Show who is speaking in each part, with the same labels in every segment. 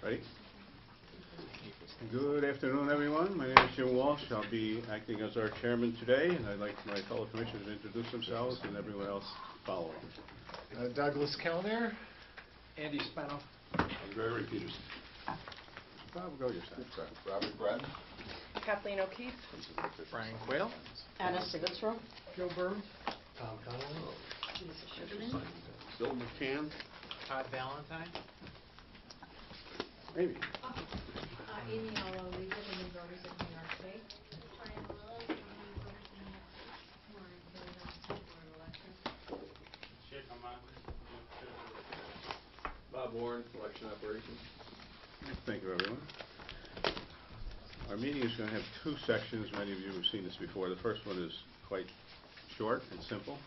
Speaker 1: Ready? Good afternoon, everyone. My name is Jim Walsh. I'll be acting as our chairman today, and I'd like my fellow commissioners to introduce themselves and everyone else following.
Speaker 2: Douglas Kellner.
Speaker 3: Andy Spano.
Speaker 4: Gregory Peterson.
Speaker 1: Bob, go yourself.
Speaker 4: Robert Bratton.
Speaker 5: Kathleen O'Keefe.
Speaker 3: Brian Quayle.
Speaker 5: Anna Sivitsro.
Speaker 3: Joe Burns.
Speaker 4: Tom Connolly.
Speaker 5: Lisa Sugarman.
Speaker 4: Bill McCann.
Speaker 3: Todd Valentine.
Speaker 1: Amy.
Speaker 6: Amy Allo, legal women voters of New York State. Diane Willow, women voters in New York State. Maureen Kelly, School Board of Elections.
Speaker 4: Bob Warren, election operations.
Speaker 1: Thank you, everyone. Our meeting is going to have two sections. Many of you have seen this before. The first one is quite short and simple.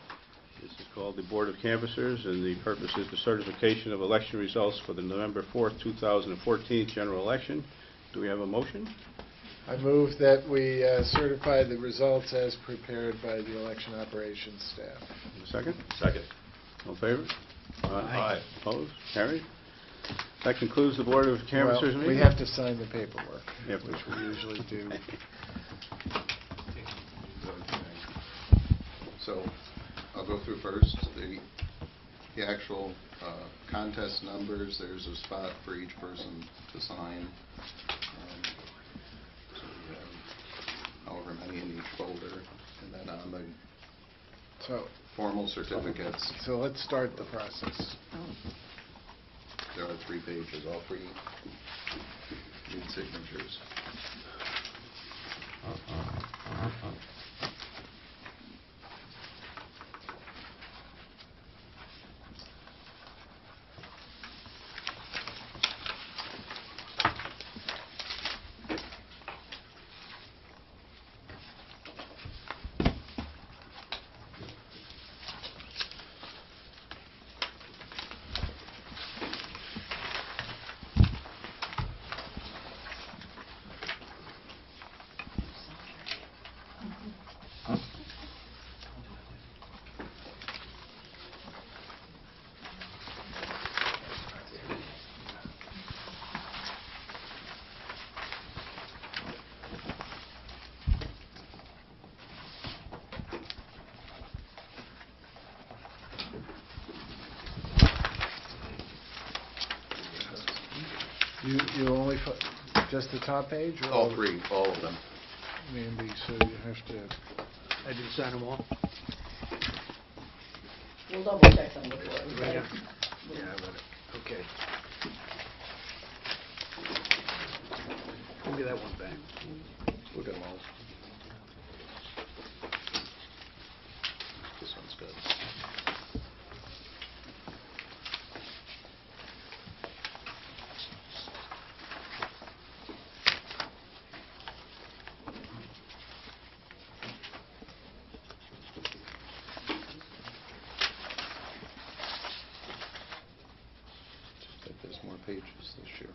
Speaker 1: This is called the Board of Canvassers, and the purpose is the certification of election results for the November 4th, 2014 general election. Do we have a motion?
Speaker 2: I move that we certify the results as prepared by the election operations staff.
Speaker 1: A second?
Speaker 4: Second.
Speaker 1: All in favor?
Speaker 4: Aye.
Speaker 1: Opposed? Carried. That concludes the Board of Canvassers
Speaker 2: Well,
Speaker 1: meeting.
Speaker 2: we have to sign the paperwork,
Speaker 1: Yep.
Speaker 2: which we usually do.
Speaker 7: So I'll go through first the actual contest numbers. There's a spot for each person to sign. So we have however many in each folder, and then on the formal certificates,
Speaker 2: So let's start the process.
Speaker 7: there are 3 pages. All 3 need signatures.
Speaker 2: You only, just the top page? Or
Speaker 7: All 3, all of them.
Speaker 2: Andy, so you have to...
Speaker 3: I didn't sign them all.
Speaker 5: We'll double check them before.
Speaker 3: Yeah, but, okay. Give me that one back.
Speaker 7: Look at them all. This one's good. There's more pages this year.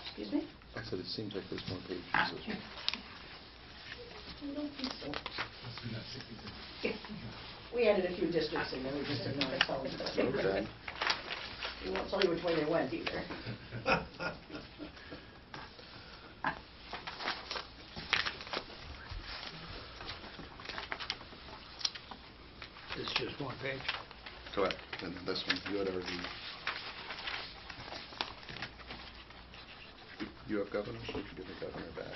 Speaker 5: Excuse me?
Speaker 7: I said it seems like there's more pages this year.
Speaker 5: I don't think so. We added a few districts in there, we just didn't want to tell them.
Speaker 7: Okay.
Speaker 5: We won't tell you which way they went either.
Speaker 3: It's just one page.
Speaker 7: Correct. And this one, you had already... You have governor? You can give the governor back.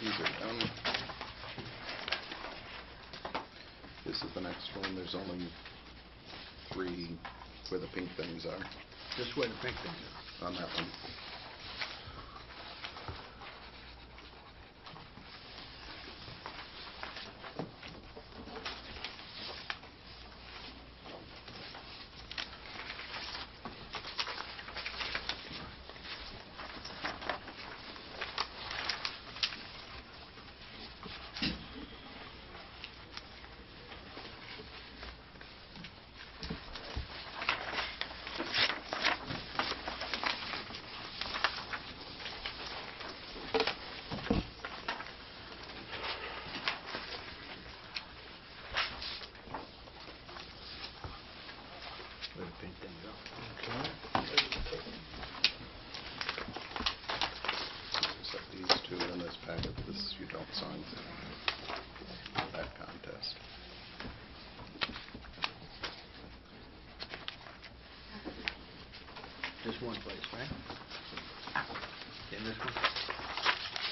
Speaker 7: These are done. This is the next one. There's only 3 where the pink things are
Speaker 3: Just where the pink things are.
Speaker 7: on that one. packet, this you don't sign that contest.
Speaker 3: Just one place, right? In this one?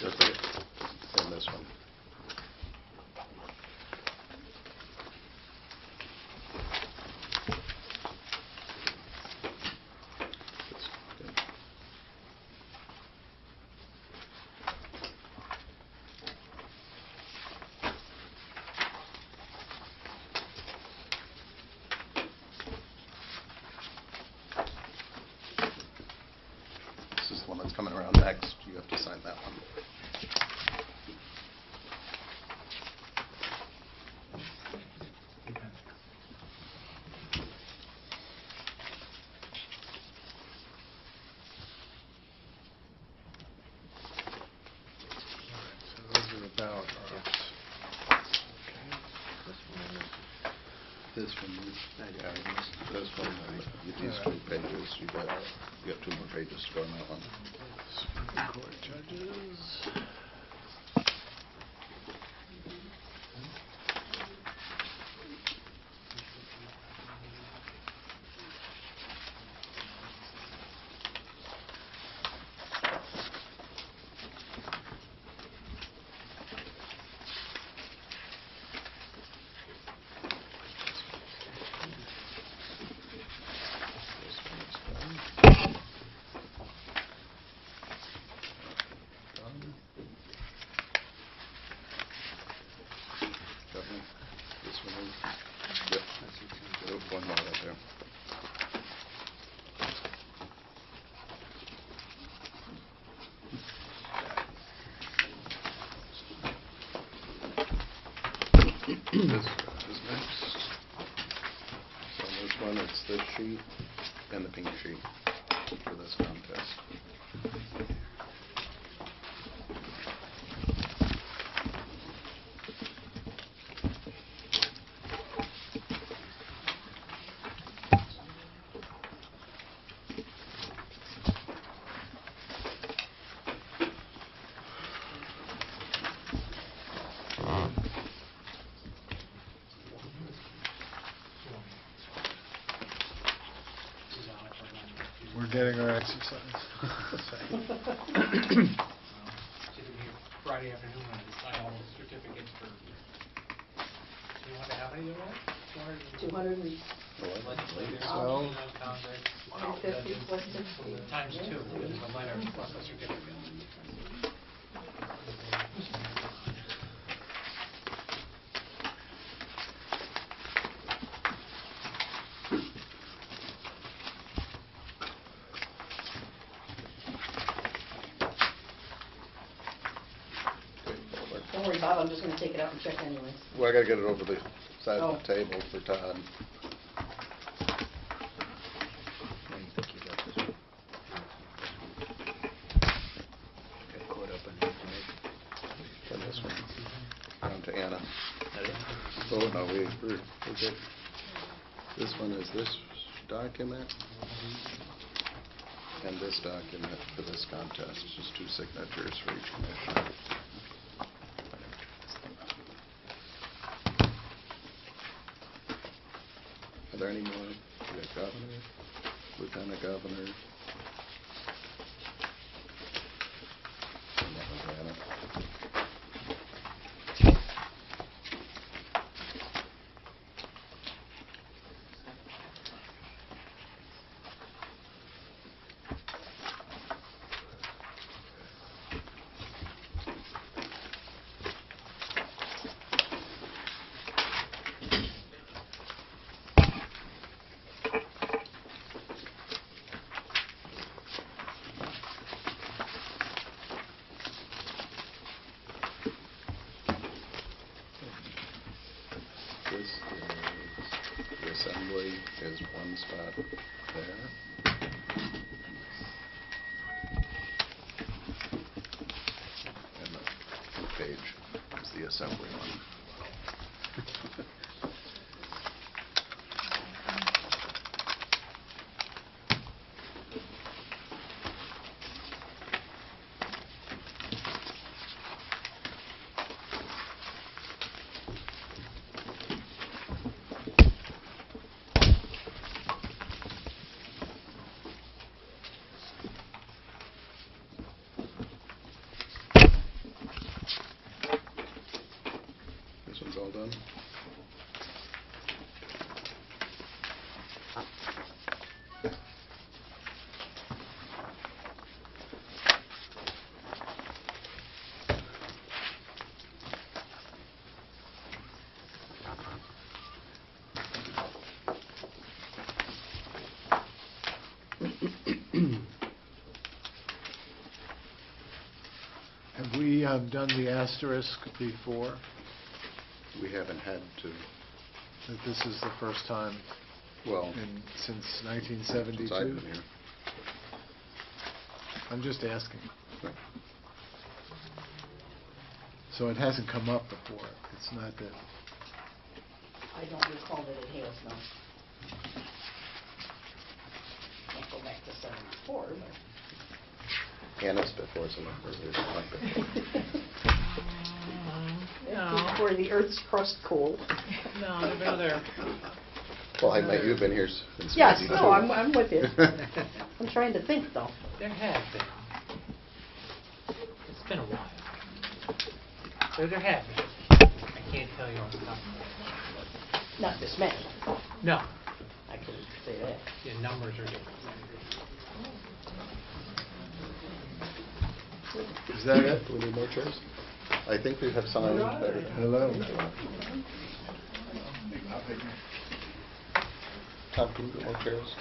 Speaker 7: Just like in this one. This is the one that's coming around next. You have to sign that one.
Speaker 2: So those are the ballot votes.
Speaker 7: This one, yeah, this one, these two pages, you got 2 more pages to go on that one.
Speaker 2: Supreme Court judges.
Speaker 7: This one is done. Done. Got one. This one is, yep, oh, one more right there. This is next. So this one, it's this sheet and the pink sheet for this contest.
Speaker 2: We're getting our exercise.
Speaker 8: Friday afternoon when I sign all those certificates for, do you want to have any of those?
Speaker 5: 200 and
Speaker 8: Legislators,
Speaker 2: So-
Speaker 8: Congress.
Speaker 5: 150, 160.
Speaker 8: Times 2, is a letter plus a certificate.
Speaker 5: Don't worry, Bob, I'm just going to take it out and check anyway.
Speaker 7: Well, I gotta get it over the side of
Speaker 5: Oh.
Speaker 7: the table for Todd.
Speaker 3: I think you got this one. Got caught up in the information.
Speaker 7: And this one, down to Anna.
Speaker 3: That it?
Speaker 7: Oh, no, we're good. This one is this document and this document for this contest. Just 2 signatures for each commissioner. Are there any more? We got governor, lieutenant governor. And that was Anna. This is, the assembly is one spot there. And the page is the assembly one.
Speaker 2: Have we done the asterisk before?
Speaker 7: We haven't had to,
Speaker 2: That this is the first time
Speaker 7: well,
Speaker 2: since
Speaker 7: since
Speaker 2: 1972?
Speaker 7: I've been here.
Speaker 2: I'm just asking.
Speaker 7: Right.
Speaker 2: So it hasn't come up before. It's not that.
Speaker 5: I don't recall that it has, no. Can't go back to 74, but.
Speaker 7: And it's before some earlier.
Speaker 6: No.
Speaker 5: Before the Earth's crust cooled.
Speaker 6: No, there've been other,
Speaker 7: Well, you've been here since
Speaker 5: Yes,
Speaker 7: 92.
Speaker 5: no, I'm with you. I'm trying to think, though.
Speaker 8: There have been. It's been a while. There have been. I can't tell you off the top of my head.
Speaker 5: Not this many.
Speaker 8: No,
Speaker 5: I can say that.
Speaker 8: the numbers are different.
Speaker 2: Is that it?
Speaker 7: Do we need more chairs? I think we have signed everything.
Speaker 2: Hello?
Speaker 7: Tom, can you get more chairs?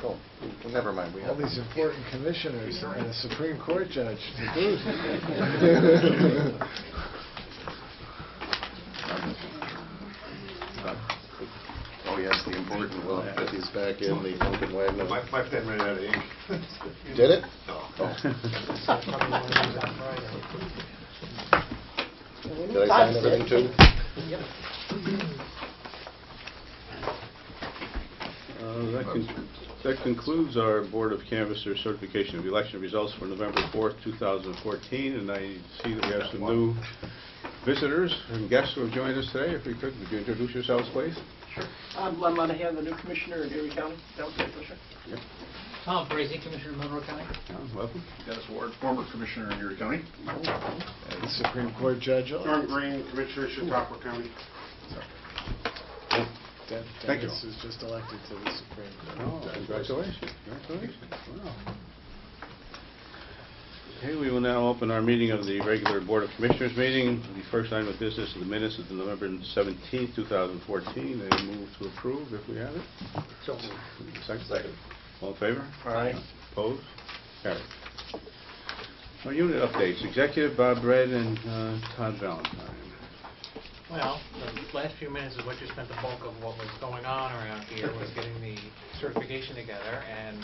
Speaker 7: Oh, well, never mind. We
Speaker 2: All
Speaker 7: have
Speaker 2: these important commissioners and a Supreme Court judge to boot.
Speaker 7: Oh, yes, the important. We'll get these back in the Lincoln Wagner.
Speaker 4: My pen ran out of ink.
Speaker 7: Did it?
Speaker 4: No.
Speaker 7: Oh.
Speaker 8: Probably one of these on Friday.
Speaker 7: Did I sign everything too?
Speaker 8: Yep.
Speaker 1: That concludes our Board of Canvassers certification of election results for November 4th, 2014, and I see that we have some new visitors and guests who have joined us today. If we could, would you introduce yourselves, please?
Speaker 9: Sure. I'm Len Monahan, the new commissioner in Erie County. That was it, Commissioner.
Speaker 1: Yep.
Speaker 8: Tom Brazy, Commissioner of Monroe County.
Speaker 1: Welcome.
Speaker 4: Dennis Ward, former commissioner in Erie County.
Speaker 2: And Supreme Court judge.
Speaker 4: Norm Green, commissioner, Chautauqua County.
Speaker 1: Thank you.
Speaker 2: Dennis was just elected to the Supreme Court.
Speaker 1: Oh, congratulations. Congratulations. Wow. Okay, we will now open our meeting of the regular Board of Commissioners meeting. The first item of business is the minutes of the November 17th, 2014. I move to approve if we have it.
Speaker 8: So moved.
Speaker 1: Second. All in favor?
Speaker 2: Aye.
Speaker 1: Opposed? Carried. Our unit updates. Executive Bob Red and Todd Valentine.
Speaker 8: Well, the last few minutes is what you spent the bulk of what was going on around here, was getting the certification together, and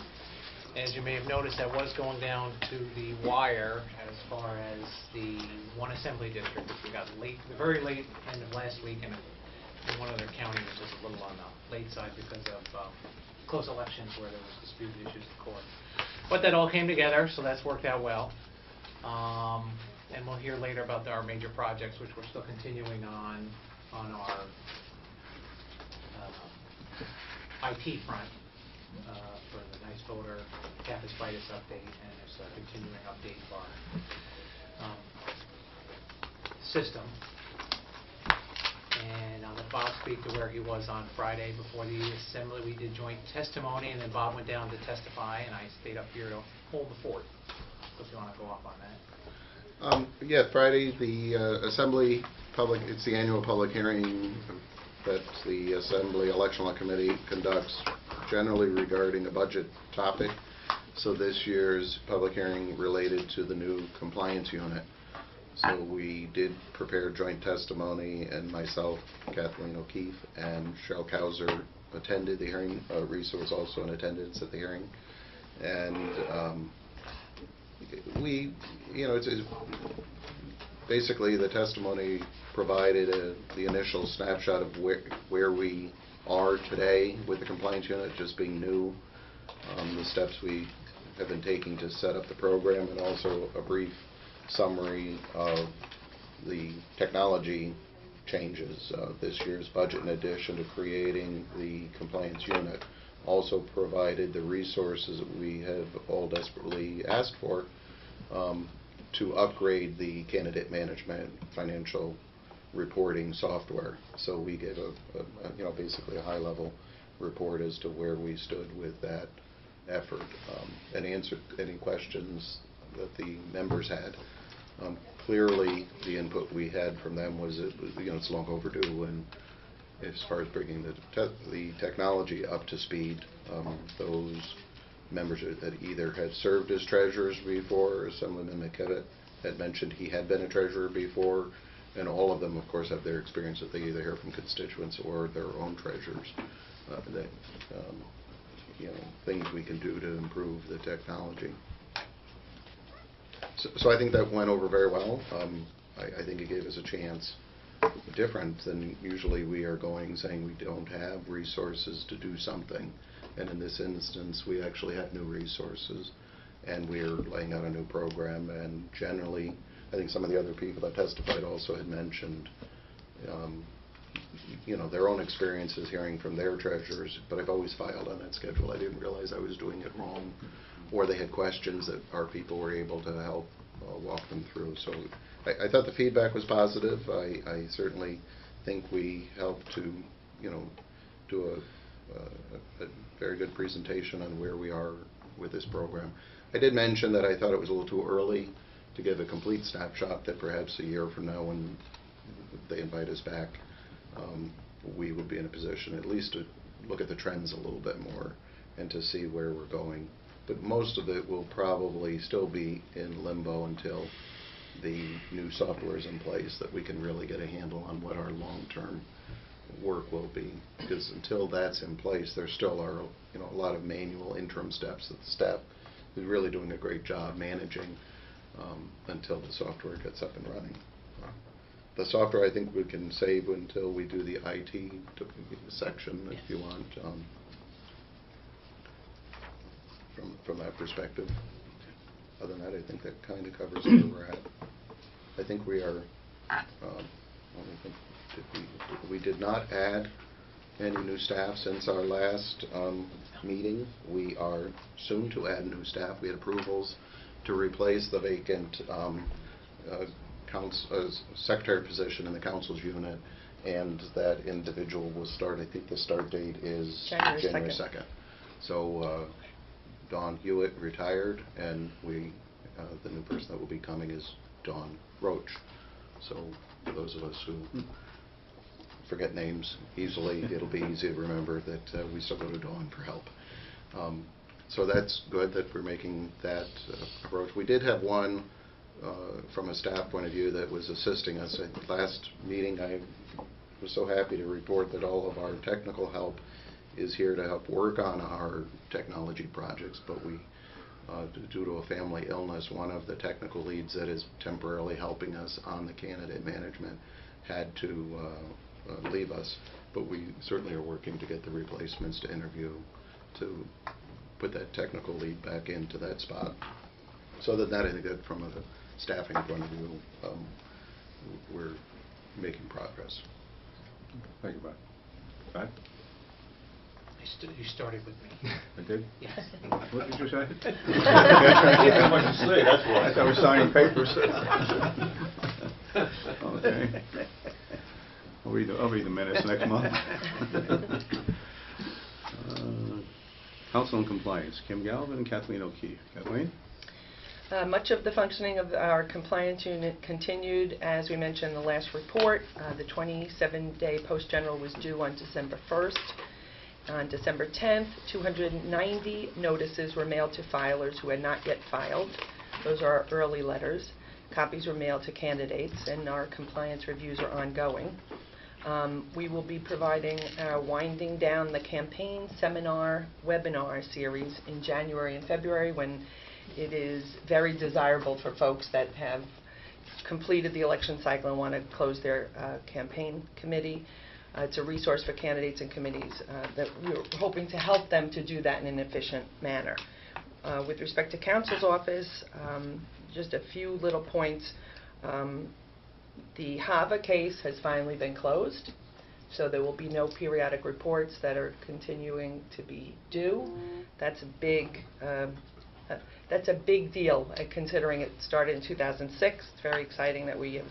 Speaker 8: as you may have noticed, that was going down to the wire as far as the one assembly district, which we got late, the very late end of last week, and in one other county was just a little on the late side because of close elections where there was disputed issues in court. But that all came together, so that's worked out well. And we'll hear later about our major projects, which we're still continuing on our IT front for the Nysboe Capitis update, and it's a continuing update of our system. And I'll let Bob speak to where he was on Friday before the assembly. We did joint testimony, and then Bob went down to testify, and I stayed up here to hold the fort. So if you want to go off on that.
Speaker 7: Yeah, Friday, the Assembly it's the annual public hearing that the Assembly Election Law Committee conducts generally regarding a budget topic. So this year's public hearing related to the new compliance unit. So we did prepare joint testimony, and myself, Kathleen O'Keefe, and Cheryl Kauser attended the hearing. Risa was also in attendance at the hearing. And it's basically the testimony provided the initial snapshot of where we are today with the compliance unit, just being new, the steps we have been taking to set up the program, and also a brief summary of the technology changes. This year's budget, in addition to creating the compliance unit, also provided the resources that we have all desperately asked for to upgrade the candidate management financial reporting software. So we gave basically a high-level report as to where we stood with that effort, and answered any questions that the members had. Clearly, the input we had from them was it's long overdue, and as far as bringing the technology up to speed, those members that either had served as treasurers before, or Assemblyman McKevitt had mentioned he had been a treasurer before, and all of them, of course, have their experience that they either hear from constituents or their own treasurers. Things we can do to improve the technology. So I think that went over very well. I think it gave us a chance different than usually we are going saying we don't have resources to do something. And in this instance, we actually have new resources, and we're laying out a new program. And generally, I think some of the other people that testified also had mentioned, their own experiences hearing from their treasurers. But I've always filed on that schedule. I didn't realize I was doing it wrong, or they had questions that our people were able to help walk them through. So I thought the feedback was positive. I certainly think we helped to, do a very good presentation on where we are with this program. I did mention that I thought it was a little too early to give a complete snapshot, that perhaps a year from now when they invite us back, we would be in a position at least to look at the trends a little bit more and to see where we're going. But most of it will probably still be in limbo until the new software is in place, that we can really get a handle on what our long-term work will be. Because until that's in place, there still are a lot of manual interim steps that the staff is really doing a great job managing until the software gets up and running. The software, I think we can save until we do the IT section, if you want, from that perspective. Other than that, I think that kind of covers where we're at. I think we are, we did not add any new staff since our last meeting. We are soon to add new staff. We had approvals to replace the vacant secretary position in the council's unit, and that individual will start, I think the start date is January 2nd. So Dawn Hewitt retired, and the new person that will be coming is Dawn Roach. So for those of us who forget names easily, it'll be easy to remember that we still go to Dawn for help. So that's good that we're making that approach. We did have one from a staff point of view that was assisting us. At the last meeting, I was so happy to report that all of our technical help is here to help work on our technology projects, but we, due to a family illness, one of the technical leads that is temporarily helping us on the candidate management had to leave us, but we certainly are working to get the replacements to interview to put that technical lead back into that spot. So that I think that from a staffing point of view, we're making progress.
Speaker 1: Thank you, Bob. Brad?
Speaker 8: You started with me.
Speaker 1: I did?
Speaker 8: Yes.
Speaker 1: What did you say?
Speaker 4: How much to say, that's why.
Speaker 1: I thought I was signing papers. Okay. I'll read the minutes next month. Council and Compliance, Kim Galvin and Kathleen O'Keefe. Kathleen?
Speaker 5: Much of the functioning of our compliance unit continued, as we mentioned in the last report. The 27-day post general was due on December 1st. On December 10th, 290 notices were mailed to filers who had not yet filed. Those are our early letters. Copies were mailed to candidates, and our compliance reviews are ongoing. We will be providing Winding Down the Campaign seminar webinar series in January and February, when it is very desirable for folks that have completed the election cycle and want to close their campaign committee. It's a resource for candidates and committees that we're hoping to help them to do that in an efficient manner. With respect to Council's office, just a few little points. The HAVA case has finally been closed, so there will be no periodic reports that are continuing to be due. That's a big deal, considering it started in 2006. It's very exciting that we have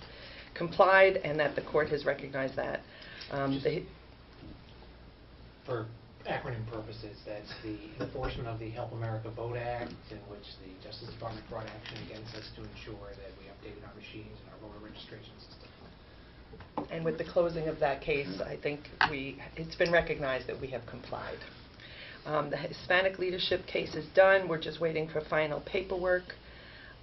Speaker 5: complied and that the court has recognized that.
Speaker 8: For acronym purposes, that's the enforcement of the Help America Vote Act, in which the Justice Department brought action against us to ensure that we updated our machines and our voter registration system.
Speaker 5: And with the closing of that case, I think it's been recognized that we have complied. The Hispanic leadership case is done. We're just waiting for final paperwork.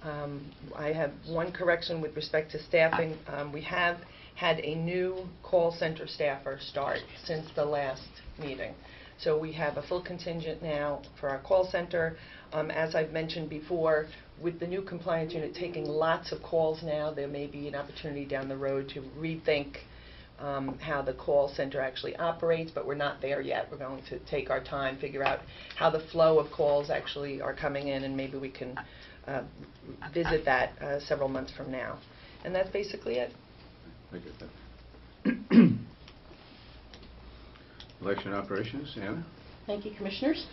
Speaker 5: I have one correction with respect to staffing. We have had a new call center staffer start since the last meeting. So we have a full contingent now for our call center. As I've mentioned before, with the new compliance unit taking lots of calls now, there may be an opportunity down the road to rethink how the call center actually operates, but we're not there yet. We're going to take our time, figure out how the flow of calls actually are coming in, and maybe we can visit that several months from now. And that's basically it.
Speaker 1: Thank you. Election operations, Anna?
Speaker 9: Thank you, Commissioners.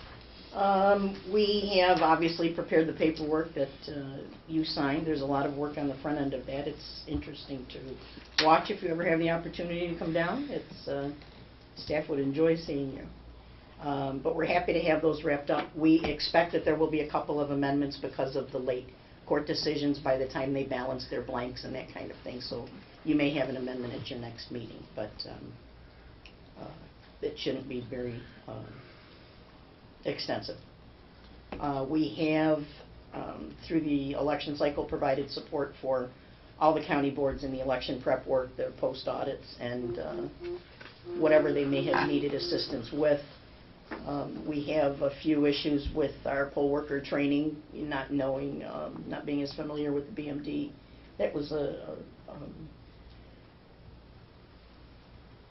Speaker 9: We have obviously prepared the paperwork that you signed. There's a lot of work on the front end of that. It's interesting to watch if you ever have the opportunity to come down. Staff would enjoy seeing you. But we're happy to have those wrapped up. We expect that there will be a couple of amendments because of the late court decisions by the time they balance their blanks and that kind of thing. So you may have an amendment at your next meeting, but it shouldn't be very extensive. We have, through the election cycle, provided support for all the county boards in the election prep work, their post audits, and whatever they may have needed assistance with. We have a few issues with our poll worker training, not knowing, not being as familiar with the BMD. That was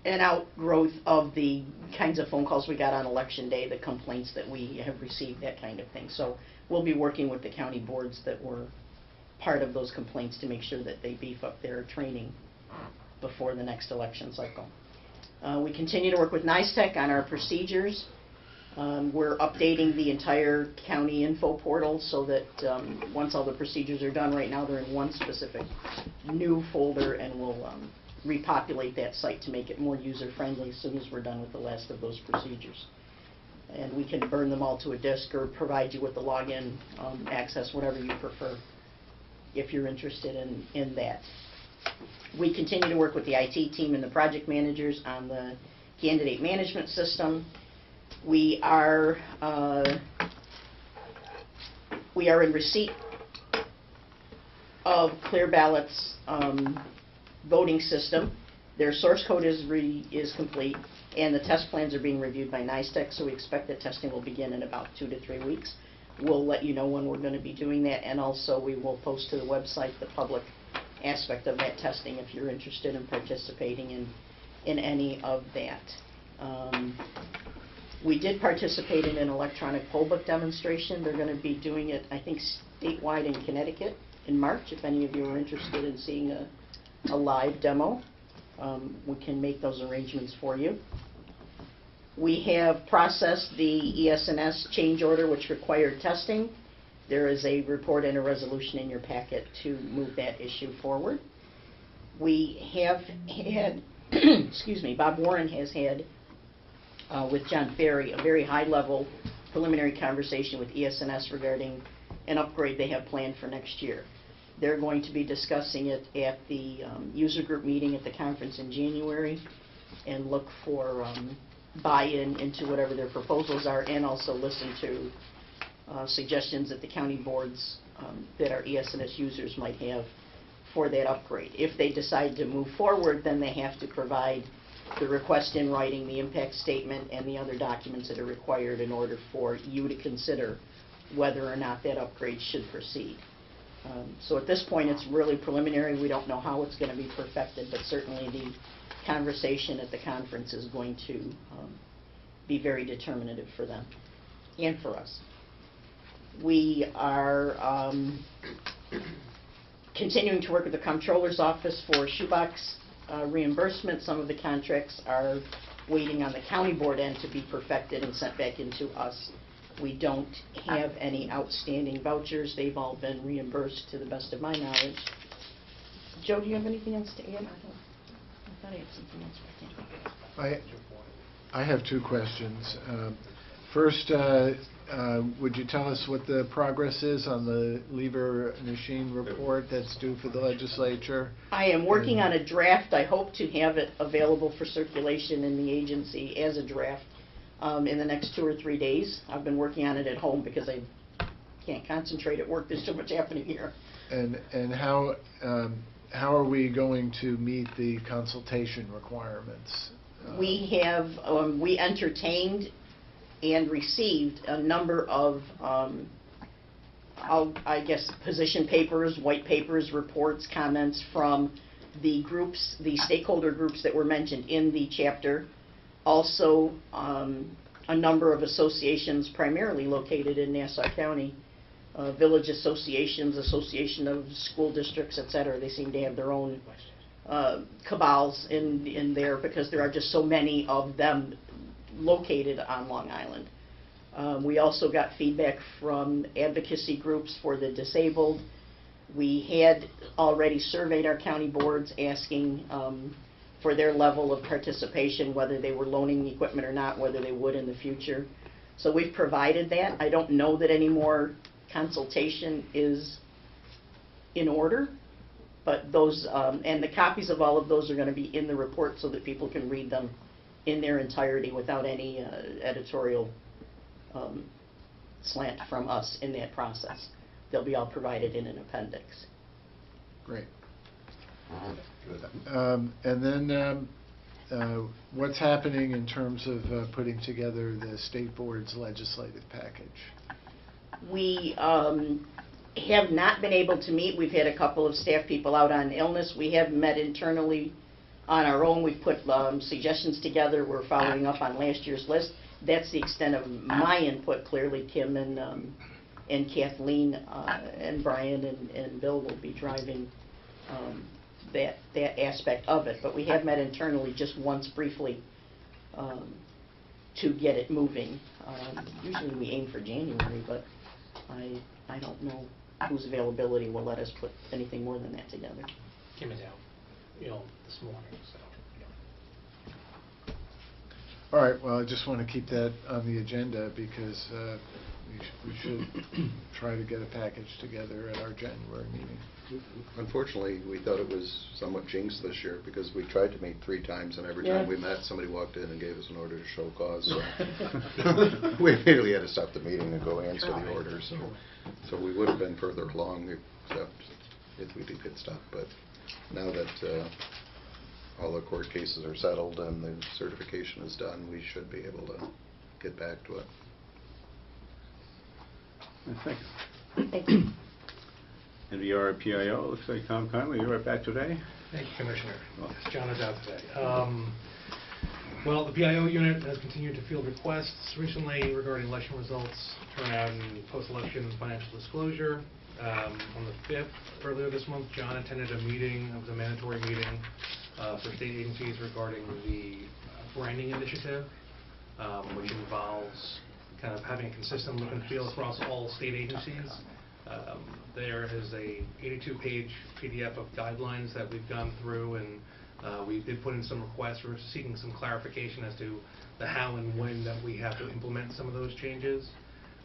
Speaker 9: an outgrowth of the kinds of phone calls we got on election day, the complaints that we have received, that kind of thing. So we'll be working with the county boards that were part of those complaints to make sure that they beef up their training before the next election cycle. We continue to work with Nysboe on our procedures. We're updating the entire county info portal so that once all the procedures are done, right now they're in one specific new folder, and we'll repopulate that site to make it more user-friendly as soon as we're done with the last of those procedures. And we can burn them all to a disk or provide you with the login access, whatever you prefer, if you're interested in that. We continue to work with the IT team and the project managers on the candidate management system. We are in receipt of Clear Ballot's voting system. Their source code is complete, and the test plans are being reviewed by Nysboe, so we expect that testing will begin in about 2 to 3 weeks. We'll let you know when we're going to be doing that, and also we will post to the website the public aspect of that testing if you're interested in participating in any of that. We did participate in an electronic poll book demonstration. They're going to be doing it, I think, statewide in Connecticut in March. If any of you are interested in seeing a live demo, we can make those arrangements for you. We have processed the ES&S change order, which required testing. There is a report and a resolution in your packet to move that issue forward. We have had, excuse me, Bob Warren has had, with John Ferry, a very high-level preliminary conversation with ES&S regarding an upgrade they have planned for next year. They're going to be discussing it at the user group meeting at the conference in January and look for buy-in into whatever their proposals are, and also listen to suggestions that the county boards that our ES&S users might have for that upgrade. If they decide to move forward, then they have to provide the request in writing, the impact statement, and the other documents that are required in order for you to consider whether or not that upgrade should proceed. So at this point, it's really preliminary. We don't know how it's going to be perfected, but certainly the conversation at the conference is going to be very determinative for them and for us. We are continuing to work with the Comptroller's Office for shoebox reimbursement. Some of the contracts are waiting on the county board end to be perfected and sent back into us. We don't have any outstanding vouchers. They've all been reimbursed to the best of my knowledge. Joe, do you have anything else to add? I thought I had something else, but I can't.
Speaker 2: I have 2 questions. First, would you tell us what the progress is on the lever machine report that's due for the legislature?
Speaker 9: I am working on a draft. I hope to have it available for circulation in the agency as a draft in the next 2 or 3 days. I've been working on it at home because I can't concentrate at work. There's so much happening here.
Speaker 2: And how are we going to meet the consultation requirements?
Speaker 9: We have, we entertained and received a number of, I guess, position papers, white papers, reports, comments from the groups, the stakeholder groups that were mentioned in the chapter. Also, a number of associations primarily located in Nassau County, village associations, association of school districts, et cetera. They seem to have their own cabals in there because there are just so many of them located on Long Island. We also got feedback from advocacy groups for the disabled. We had already surveyed our county boards asking for their level of participation, whether they were loaning the equipment or not, whether they would in the future. So we've provided that. I don't know that any more consultation is in order, but those, and the copies of all of those are going to be in the report so that people can read them in their entirety without any editorial slant from us in that process. They'll be all provided in an appendix.
Speaker 2: Great. And then what's happening in terms of putting together the state board's legislative package?
Speaker 9: We have not been able to meet. We've had a couple of staff people out on illness. We have met internally on our own. We've put suggestions together. We're following up on last year's list. That's the extent of my input. Clearly, Kim and Kathleen and Brian and Bill will be driving that aspect of it. But we have met internally just once briefly to get it moving. Usually we aim for January, but I don't know whose availability will let us put anything more than that together.
Speaker 8: Kim is out, this morning, so.
Speaker 2: All right, well, I just want to keep that on the agenda because we should try to get a package together at our January meeting.
Speaker 7: Unfortunately, we thought it was somewhat jinxed this year because we tried to meet 3 times, and every time we met, somebody walked in and gave us an order to show cause. So we immediately had to stop the meeting and go answer the order. So we would have been further along, except if we did get stuck. But now that all the court cases are settled and the certification is done, we should be able to get back to it.
Speaker 1: Thank you.
Speaker 9: Thank you.
Speaker 1: NVRPIO, looks like Tom Conley, you're right back today.
Speaker 8: Thank you, Commissioner. Yes, John is out today. Well, the PIO unit has continued to field requests recently regarding election results, turnout, and post-election financial disclosure. On the 5th, earlier this month, John attended a meeting, it was a mandatory meeting for state agencies regarding the branding initiative, which involves kind of having a consistent look and feel across all state agencies. There is a 82-page PDF of guidelines that we've gone through, and we did put in some requests. We're seeking some clarification as to the how and when that we have to implement some of those changes.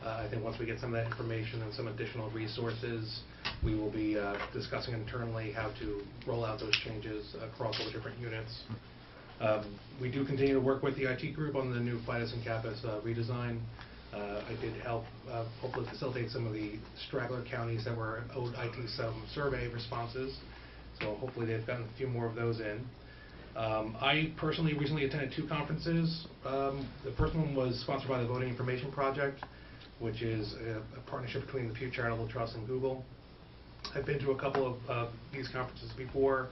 Speaker 8: I think once we get some of that information and some additional resources, we will be discussing internally how to roll out those changes across all the different units. We do continue to work with the IT group on the new FIDUS and CAPUS redesign. I did help hopefully facilitate some of the straggler counties that were owed IT some survey responses, so hopefully they've gotten a few more of those in. I personally recently attended 2 conferences. The first one was sponsored by the Voting Information Project, which is a partnership between the Pew Charitable Trust and Google. I've been to a couple of these conferences before.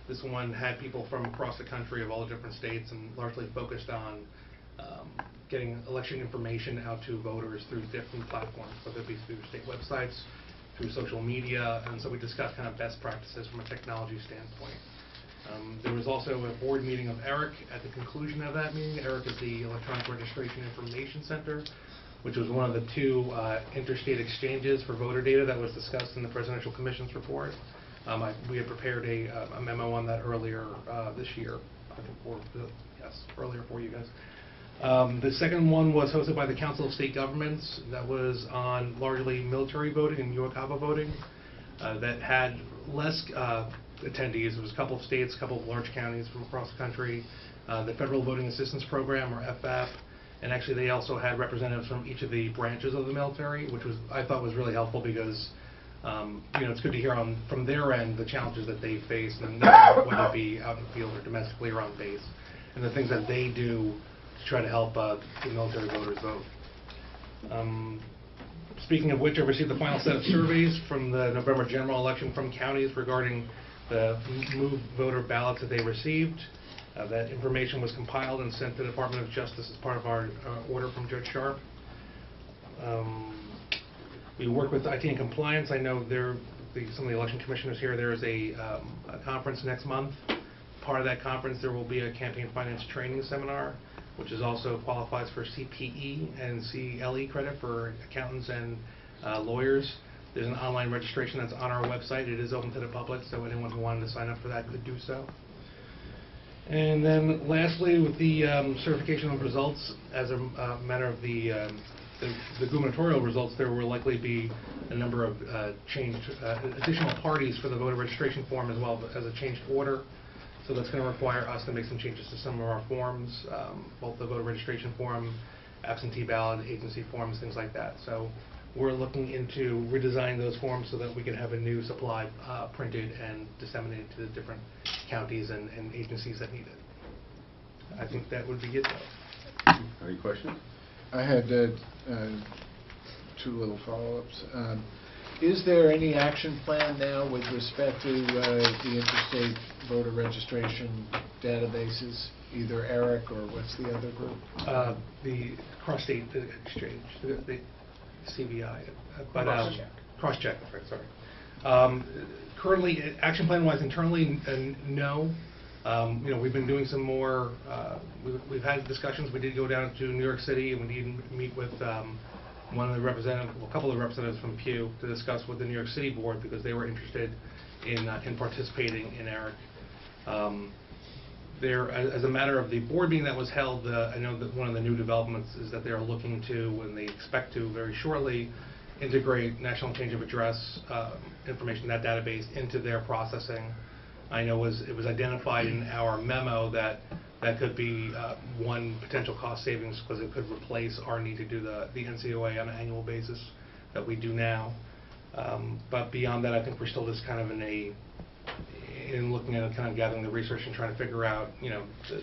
Speaker 8: This one had people from across the country of all different states and largely focused on getting election information out to voters through different platforms, whether it be through state websites, through social media, and so we discussed kind of best practices from a technology standpoint. There was also a board meeting of ERIC at the conclusion of that meeting. ERIC is the Electronic Registration Information Center, which was one of the 2 interstate exchanges for voter data that was discussed in the Presidential Commission's report. We had prepared a memo on that earlier this year, I think earlier for you guys. The second one was hosted by the Council of State Governments. That was on largely military voting and UOCAVA voting. That had less attendees. It was a couple of states, a couple of large counties from across the country. The Federal Voting Assistance Program, or FVAP,
Speaker 10: And actually, they also had representatives from each of the branches of the military, which I thought was really helpful because it's good to hear from their end the challenges that they face, and whether it be out in the field or domestically or on base, and the things that they do to try to help the military voters vote. Speaking of which, I received the final set of surveys from the November general election from counties regarding the moved voter ballots that they received. That information was compiled and sent to the Department of Justice as part of our order from Judge Sharp. We work with IT and compliance. I know some of the election commissioners here. There is a conference next month. Part of that conference, there will be a campaign finance training seminar, which is also qualifies for CPE and CLE credit for accountants and lawyers. There's an online registration that's on our website. It is open to the public, so anyone who wanted to sign up for that could do so. And then lastly, with the certification of results, as a matter of the gubernatorial results, there will likely be a number of additional parties for the voter registration form as well as a changed order. So that's going to require us to make some changes to some of our forms, both the voter registration form, absentee ballot, agency forms, things like that. So we're looking into redesigning those forms so that we can have a new supply printed and disseminated to the different counties and agencies that need it. I think that would be it, though.
Speaker 1: Any questions?
Speaker 2: I had two little follow-ups. Is there any action plan now with respect to the interstate voter registration databases, either ERIC or what's the other group?
Speaker 10: The cross-state exchange, the CVI.
Speaker 8: Cross-check.
Speaker 10: Cross-check, sorry. Currently, action plan-wise internally, no. We've been doing some more, we've had discussions. We did go down to New York City and we did meet with one of the representatives, a couple of representatives from Pew to discuss with the New York City board because they were interested in participating in ERIC. As a matter of the board meeting that was held, I know that one of the new developments is that they are looking to, and they expect to very shortly, integrate national change of address information, that database, into their processing. I know it was identified in our memo that could be one potential cost savings because it could replace our need to do the NCOA on an annual basis that we do now. But beyond that, I think we're still just kind of in looking at kind of gathering the research and trying to figure out,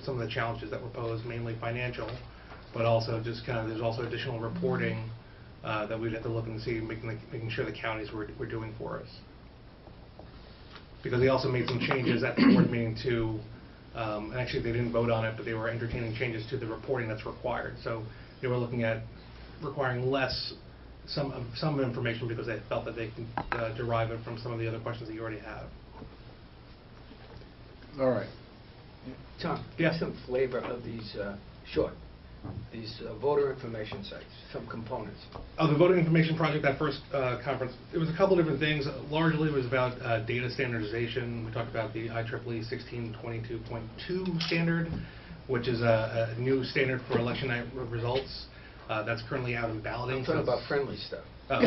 Speaker 10: some of the challenges that were posed, mainly financial, but also just kind of there's also additional reporting that we'd have to look and see, making sure the counties were doing for us. Because they also made some changes at the board meeting to, and actually they didn't vote on it, but they were entertaining changes to the reporting that's required. So they were looking at requiring some information because they felt that they can derive it from some of the other questions that you already have.
Speaker 2: All right.
Speaker 3: Tom,
Speaker 10: Yeah.
Speaker 3: give some flavor of these voter information sites, some components.
Speaker 10: The voting information project, that first conference, it was a couple different things. Largely it was about data standardization. We talked about the IEEE 1622.2 standard, which is a new standard for election night results. That's currently out in balloting.
Speaker 3: I'm talking about friendly stuff.
Speaker 10: Oh.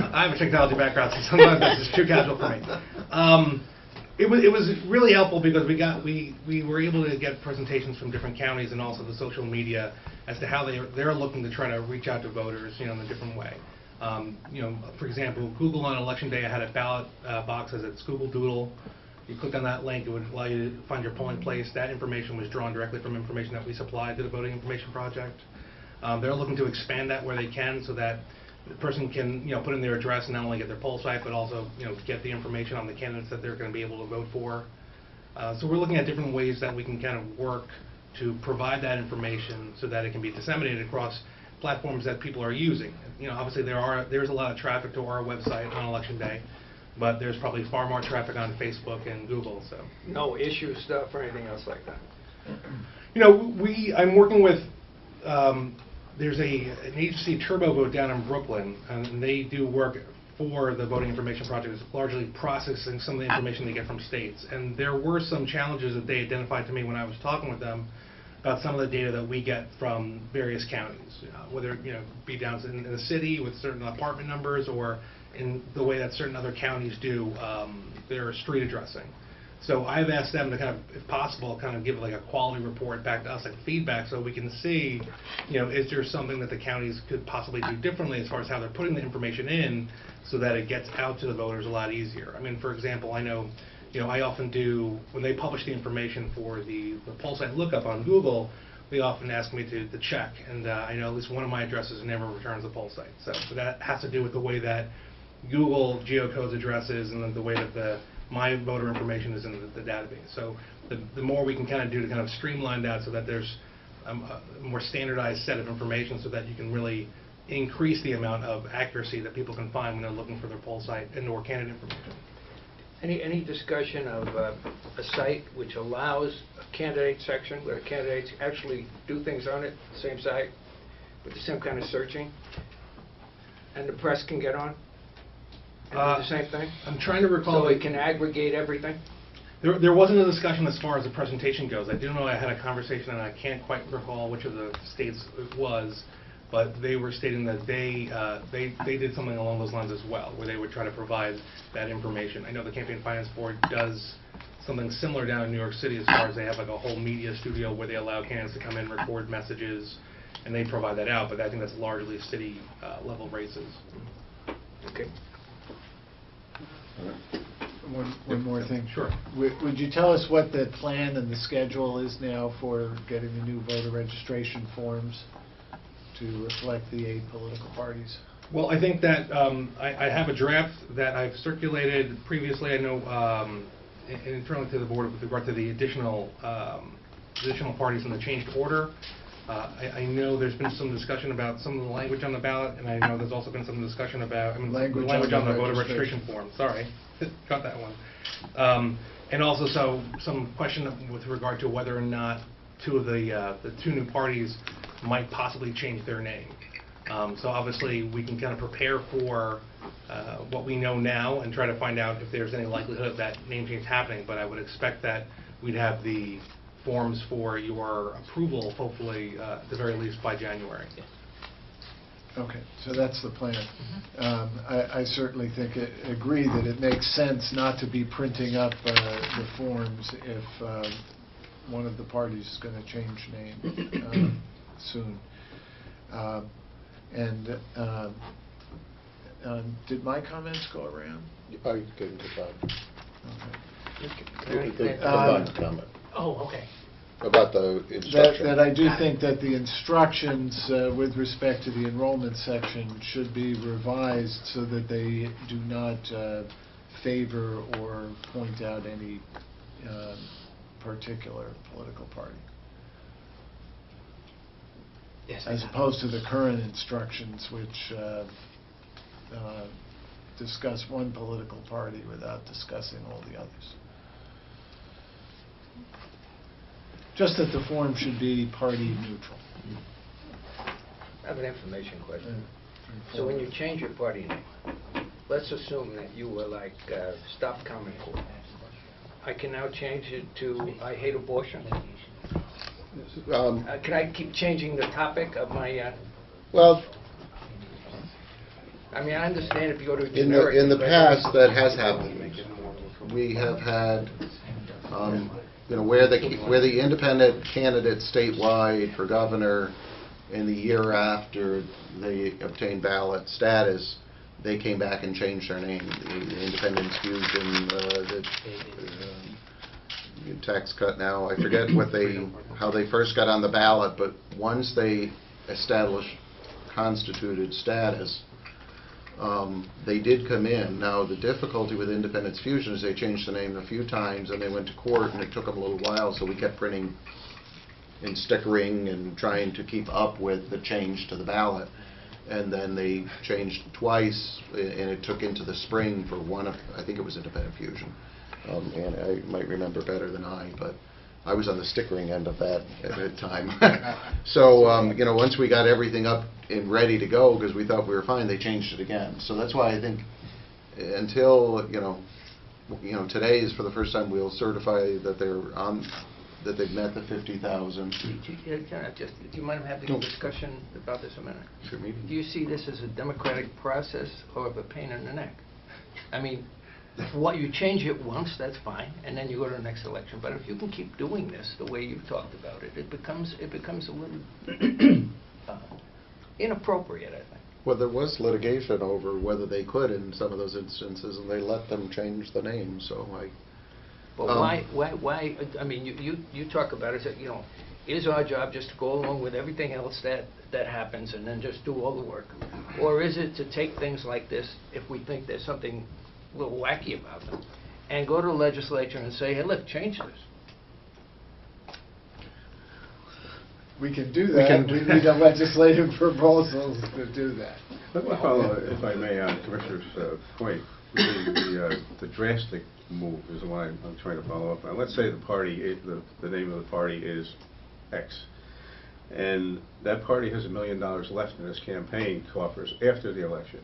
Speaker 10: I have a technology background, so sometimes this is too casual for me. It was really helpful because we were able to get presentations from different counties and also the social media as to how they're looking to try to reach out to voters, in a different way. For example, Google on election day had a ballot box as its Google Doodle. You click on that link, it would allow you to find your polling place. That information was drawn directly from information that we supplied to the Voting Information Project. They're looking to expand that where they can so that the person can, put in their address and not only get their poll site, but also, get the information on the candidates that they're going to be able to vote for. So we're looking at different ways that we can kind of work to provide that information so that it can be disseminated across platforms that people are using. Obviously there's a lot of traffic to our website on election day, but there's probably far more traffic on Facebook and Google. So
Speaker 3: No issue stuff or anything else like that?
Speaker 10: I'm working with, there's an agency, Turbo Vote, down in Brooklyn, and they do work for the Voting Information Project. It's largely processing some of the information they get from states. And there were some challenges that they identified to me when I was talking with them about some of the data that we get from various counties, whether it be down in the city with certain apartment numbers or in the way that certain other counties do their street addressing. So I've asked them to kind of, if possible, kind of give like a quality report back to us, like feedback, so we can see, is there something that the counties could possibly do differently as far as how they're putting the information in, so that it gets out to the voters a lot easier. I mean, for example, I know, I often do, when they publish the information for the poll site lookup on Google, they often ask me to check, and I know at least one of my addresses never returns a poll site. So that has to do with the way that Google geocodes addresses and the way that my voter information is in the database. So the more we can kind of do to kind of streamline that, so that there's a more standardized set of information, so that you can really increase the amount of accuracy that people can find when they're looking for their poll site and/or candidate information.
Speaker 3: Any discussion of a site which allows a candidate section where candidates actually do things on it, same site, with the same kind of searching, and the press can get on and do the same thing?
Speaker 10: I'm trying to recall.
Speaker 3: So it can aggregate everything?
Speaker 10: There wasn't a discussion as far as the presentation goes. I do know I had a conversation, and I can't quite recall which of the states it was, but they were stating that they did something along those lines as well, where they would try to provide that information. I know the Campaign Finance Board does something similar down in New York City, as far as they have like a whole media studio where they allow candidates to come in, record messages, and they provide that out, but I think that's largely city level races.
Speaker 3: Okay.
Speaker 2: One more thing.
Speaker 10: Sure.
Speaker 2: Would you tell us what the plan and the schedule is now for getting the new voter registration forms to reflect the 8 political parties?
Speaker 10: Well, I think that I have a draft that I've circulated previously. I know internally to the board with regard to the additional parties in the changed order. I know there's been some discussion about some of the language on the ballot, and I know there's also been some discussion about language on the voter registration form. Sorry, got that one. And also some question with regard to whether or not the 2 new parties might possibly change their name. So obviously we can kind of prepare for what we know now and try to find out if there's any likelihood of that name change happening, but I would expect that we'd have the forms for your approval, hopefully, at the very least by January.
Speaker 2: Okay, so that's the plan. I certainly agree that it makes sense not to be printing up the forms if one of the parties is going to change name soon. Did my comments go around?
Speaker 7: I gave it to Bob.
Speaker 2: Okay.
Speaker 7: Bob's comment.
Speaker 3: Oh, okay.
Speaker 7: About the instruction.
Speaker 2: That I do think that the instructions with respect to the enrollment section should be revised so that they do not favor or point out any particular political party.
Speaker 3: Yes,
Speaker 2: As opposed to the current instructions, which discuss one political party without discussing all the others. Just that the form should be party neutral.
Speaker 3: I have an information question. So when you change your party name, let's assume that you were like Stop Common Core. I can now change it to I Hate Abortion. Can I keep changing the topic of my...
Speaker 7: Well,
Speaker 3: I mean, I understand if you go to
Speaker 7: in the past, that has happened. We have had, where the independent candidate statewide for governor, in the year after they obtained ballot status, they came back and changed their name. The Independence Fusion, the tax cut now. I forget how they first got on the ballot, but once they established constituted status, they did come in. Now, the difficulty with Independence Fusion is they changed the name a few times, and they went to court, and it took them a little while, so we kept printing and stickering and trying to keep up with the change to the ballot. And then they changed twice, and it took into the spring for one of, I think it was Independent Fusion. And I might remember better than I, but I was on the stickering end of that at the time. So, once we got everything up and ready to go, because we thought we were fine, they changed it again. So that's why I think until, today is for the first time we'll certify that that they've met the 50,000.
Speaker 3: Do you mind having a discussion about this a minute?
Speaker 7: Sure, maybe.
Speaker 3: Do you see this as a democratic process or of a pain in the neck? I mean, What, you change it once, that's fine, and then you go to the next election. But if you can keep doing this the way you've talked about it, it becomes a little inappropriate, I think.
Speaker 7: Well, there was litigation over whether they could in some of those instances, and they let them change the name, so
Speaker 3: But why, I mean, you talk about it, you know, is our job just to go along with everything else that happens and then just do all the work? Or is it to take things like this, if we think there's something a little wacky about them, and go to the legislature and say, hey, look, change this?
Speaker 2: We can do that. We need a legislative proposal to do that.
Speaker 1: Let me follow, if I may, on Commissioner's point. The drastic move is the one I'm trying to follow up on. Let's say the party, the name of the party is X, and that party has $1 million left in its campaign coffers after the election.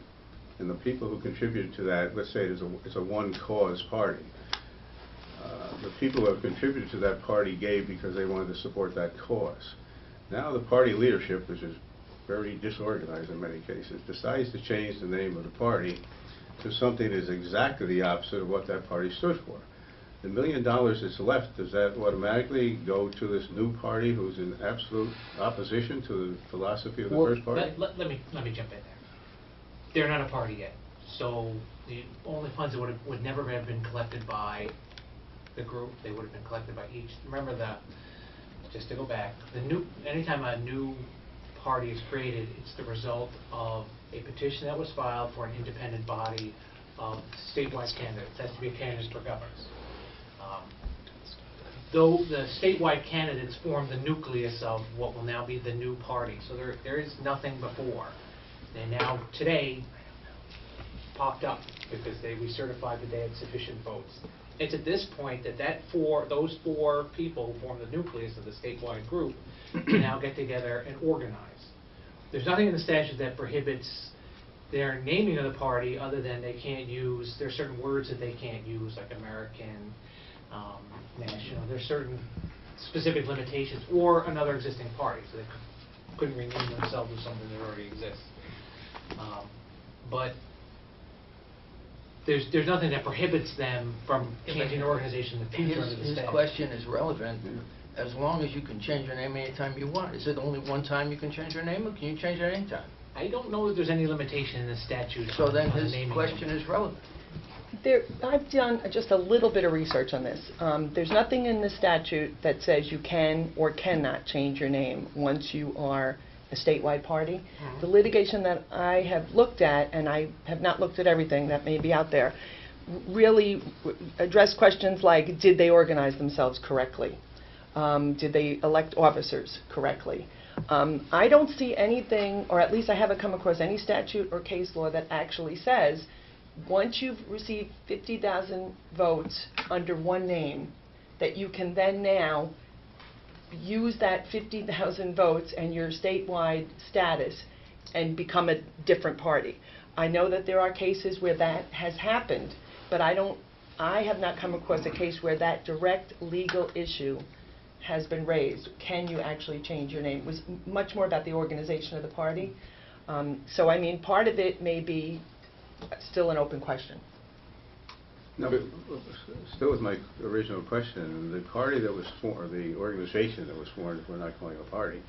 Speaker 1: And the people who contributed to that, let's say it's a one-cause party. The people who have contributed to that party gave because they wanted to support that cause. Now the party leadership, which is very disorganized in many cases, decides to change the name of the party to something that is exactly the opposite of what that party stood for. The $1 million that's left, does that automatically go to this new party who's in absolute opposition to the philosophy of the first party?
Speaker 8: Let me jump in there. They're not a party yet, so the only funds that would never have been collected by the group, they would have been collected by each. Remember just to go back, anytime a new party is created, it's the result of a petition that was filed for an independent body of statewide candidates. It has to be a candidate for governors. Though the statewide candidates form the nucleus of what will now be the new party, so there is nothing before. And now, today, popped up because they recertified that they had sufficient votes. It's at this point that those four people who form the nucleus of the statewide group can now get together and organize. There's nothing in the statute that prohibits their naming of the party other than they can't use, there are certain words that they can't use, like American, national. There's certain specific limitations, or another existing party, so they couldn't rename themselves as something that already exists. But there's nothing that prohibits them from changing their organization in the future under the statute.
Speaker 3: His question is relevant as long as you can change your name anytime you want. Is it only one time you can change your name, or can you change it anytime?
Speaker 8: I don't know that there's any limitation in the statute.
Speaker 3: So then
Speaker 8: on
Speaker 3: his
Speaker 8: naming
Speaker 3: question
Speaker 8: them.
Speaker 3: is relevant.
Speaker 5: I've done just a little bit of research on this. There's nothing in the statute that says you can or cannot change your name once you are a statewide party. The litigation that I have looked at, and I have not looked at everything that may be out there, really address questions like, did they organize themselves correctly? Did they elect officers correctly? I don't see anything, or at least I haven't come across any statute or case law that actually says once you've received 50,000 votes under one name, that you can then now use that 50,000 votes and your statewide status and become a different party. I know that there are cases where that has happened, but I have not come across a case where that direct legal issue has been raised. Can you actually change your name? It was much more about the organization of the party. So I mean, part of it may be still an open question.
Speaker 1: No, but still with my original question, the party that was formed, the organization that was formed, if we're not calling it a party,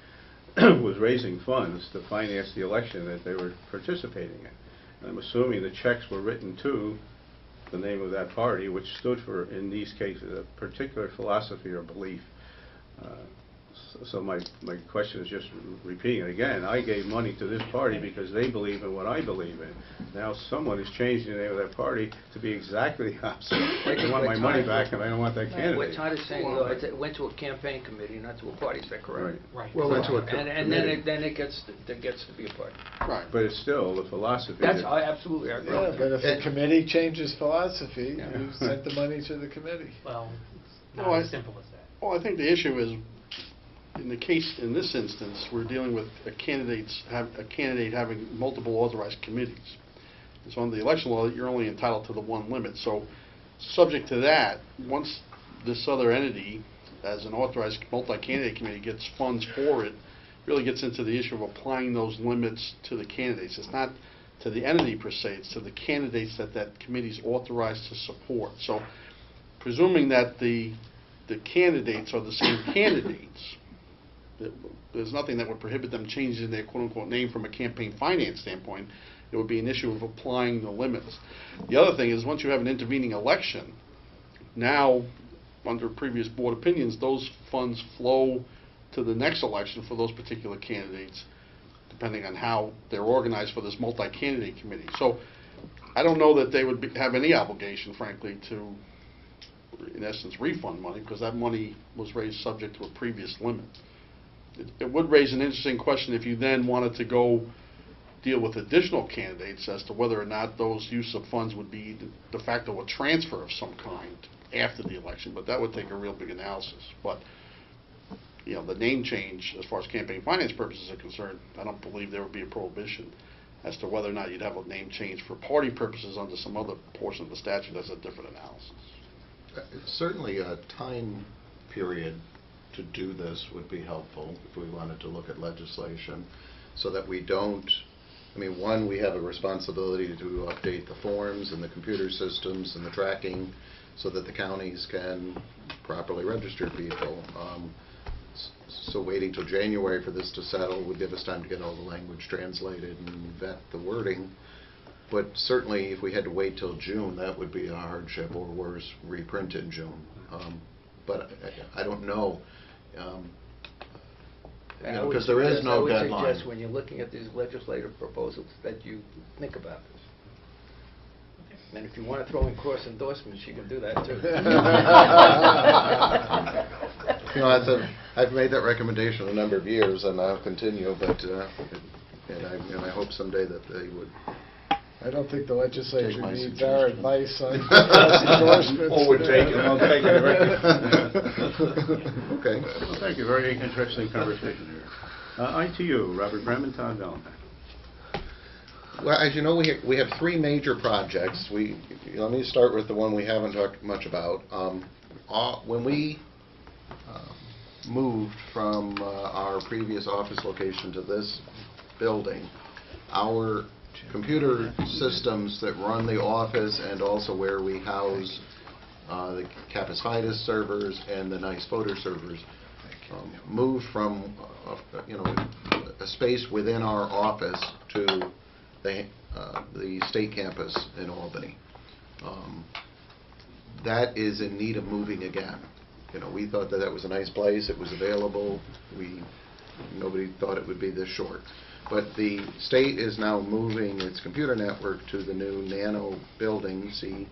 Speaker 1: was raising funds to finance the election that they were participating in. And I'm assuming the checks were written to the name of that party, which stood for, in these cases, a particular philosophy or belief. So my question is just repeating it again. I gave money to this party because they believe in what I believe in. Now someone is changing the name of that party to be exactly the opposite. I want my money back and I don't want that candidate.
Speaker 3: What Todd is saying, though, it went to a campaign committee, not to a party. Is that correct?
Speaker 8: Right.
Speaker 7: Well, went to a
Speaker 3: And then it gets to be a party.
Speaker 1: Right. But it's still the philosophy.
Speaker 3: I absolutely agree.
Speaker 2: Yeah, but if the committee changes philosophy, you sent the money to the committee.
Speaker 8: Well, it's not as simple as that.
Speaker 11: Well, I think the issue is, in this instance, we're dealing with a candidate having multiple authorized committees. And so under the election law, you're only entitled to the one limit. So subject to that, once this other entity, as an authorized multi-candidate committee, gets funds for it, really gets into the issue of applying those limits to the candidates. It's not to the entity per se, it's to the candidates that that committee's authorized to support. So presuming that the candidates are the same candidates, there's nothing that would prohibit them changing their quote-unquote name from a campaign finance standpoint. It would be an issue of applying the limits. The other thing is, once you have an intervening election, now, under previous board opinions, those funds flow to the next election for those particular candidates, depending on how they're organized for this multi-candidate committee. So I don't know that they would have any obligation, frankly, to, in essence, refund money, because that money was raised subject to a previous limit. It would raise an interesting question if you then wanted to go deal with additional candidates as to whether or not those use of funds would be de facto a transfer of some kind after the election, but that would take a real big analysis. But you know, the name change, as far as campaign finance purposes are concerned, I don't believe there would be a prohibition. As to whether or not you'd have a name change for party purposes under some other portion of the statute, that's a different analysis.
Speaker 7: Certainly a time period to do this would be helpful if we wanted to look at legislation, so that we don't, I mean, one, we have a responsibility to update the forms and the computer systems and the tracking so that the counties can properly register people. So waiting till January for this to settle would give us time to get all the language translated and vet the wording. But certainly if we had to wait till June, that would be a hardship, or worse, reprint in June. But I don't know. Because there is no deadline.
Speaker 3: I would suggest when you're looking at these legislative proposals that you think about this. And if you want to throw in cross endorsements, you can do that too.
Speaker 7: You know, I've made that recommendation a number of years, and I'll continue. But and I hope someday that they would.
Speaker 2: I don't think the legislature
Speaker 7: Take my
Speaker 2: needs our
Speaker 7: suggestion.
Speaker 2: advice on endorsements.
Speaker 1: Oh, we'll take it. I'll take it.
Speaker 7: Okay.
Speaker 1: Well, thank you. Very interesting conversation here. ITU, Robert Bremen, Todd Valentine.
Speaker 7: Well, as you know, we have three major projects. Let me start with the one we haven't talked much about. When we moved from our previous office location to this building, our computer systems that run the office and also where we house the Capus Fidus servers and the Nysboe servers moved from a space within our office to the state campus in Albany. That is in need of moving again. We thought that was a nice place. It was available. Nobody thought it would be this short. But the state is now moving its computer network to the new Nano building, CNSE.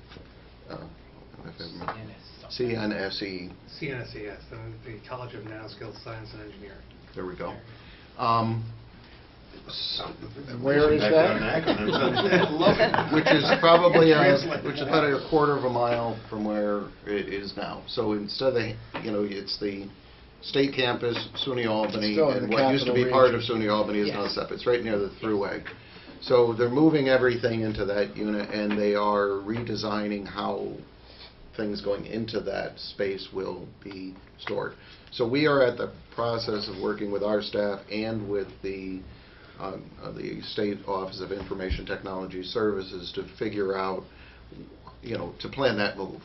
Speaker 10: CNSE, yes, the College of Nanoskills Science and Engineering.
Speaker 7: There we go.
Speaker 2: And where is that?
Speaker 7: Which is probably about a quarter of a mile from where it is now. So instead of it's the state campus, SUNY Albany, and what used to be part of SUNY Albany is now separate. It's right near the thruway. So they're moving everything into that unit, and they are redesigning how things going into that space will be stored. So we are at the process of working with our staff and with the State Office of Information Technology Services to figure out, to plan that move.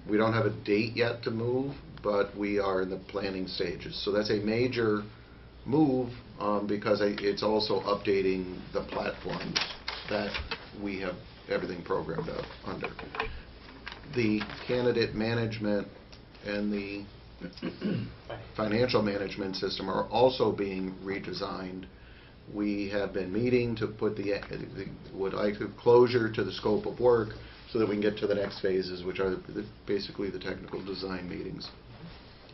Speaker 7: We don't have a date yet to move, but we are in the planning stages. So that's a major move because it's also updating the platforms that we have everything programmed up under. The candidate management and the financial management system are also being redesigned. We have been meeting to put what I could closure to the scope of work so that we can get to the next phases, which are basically the technical design meetings.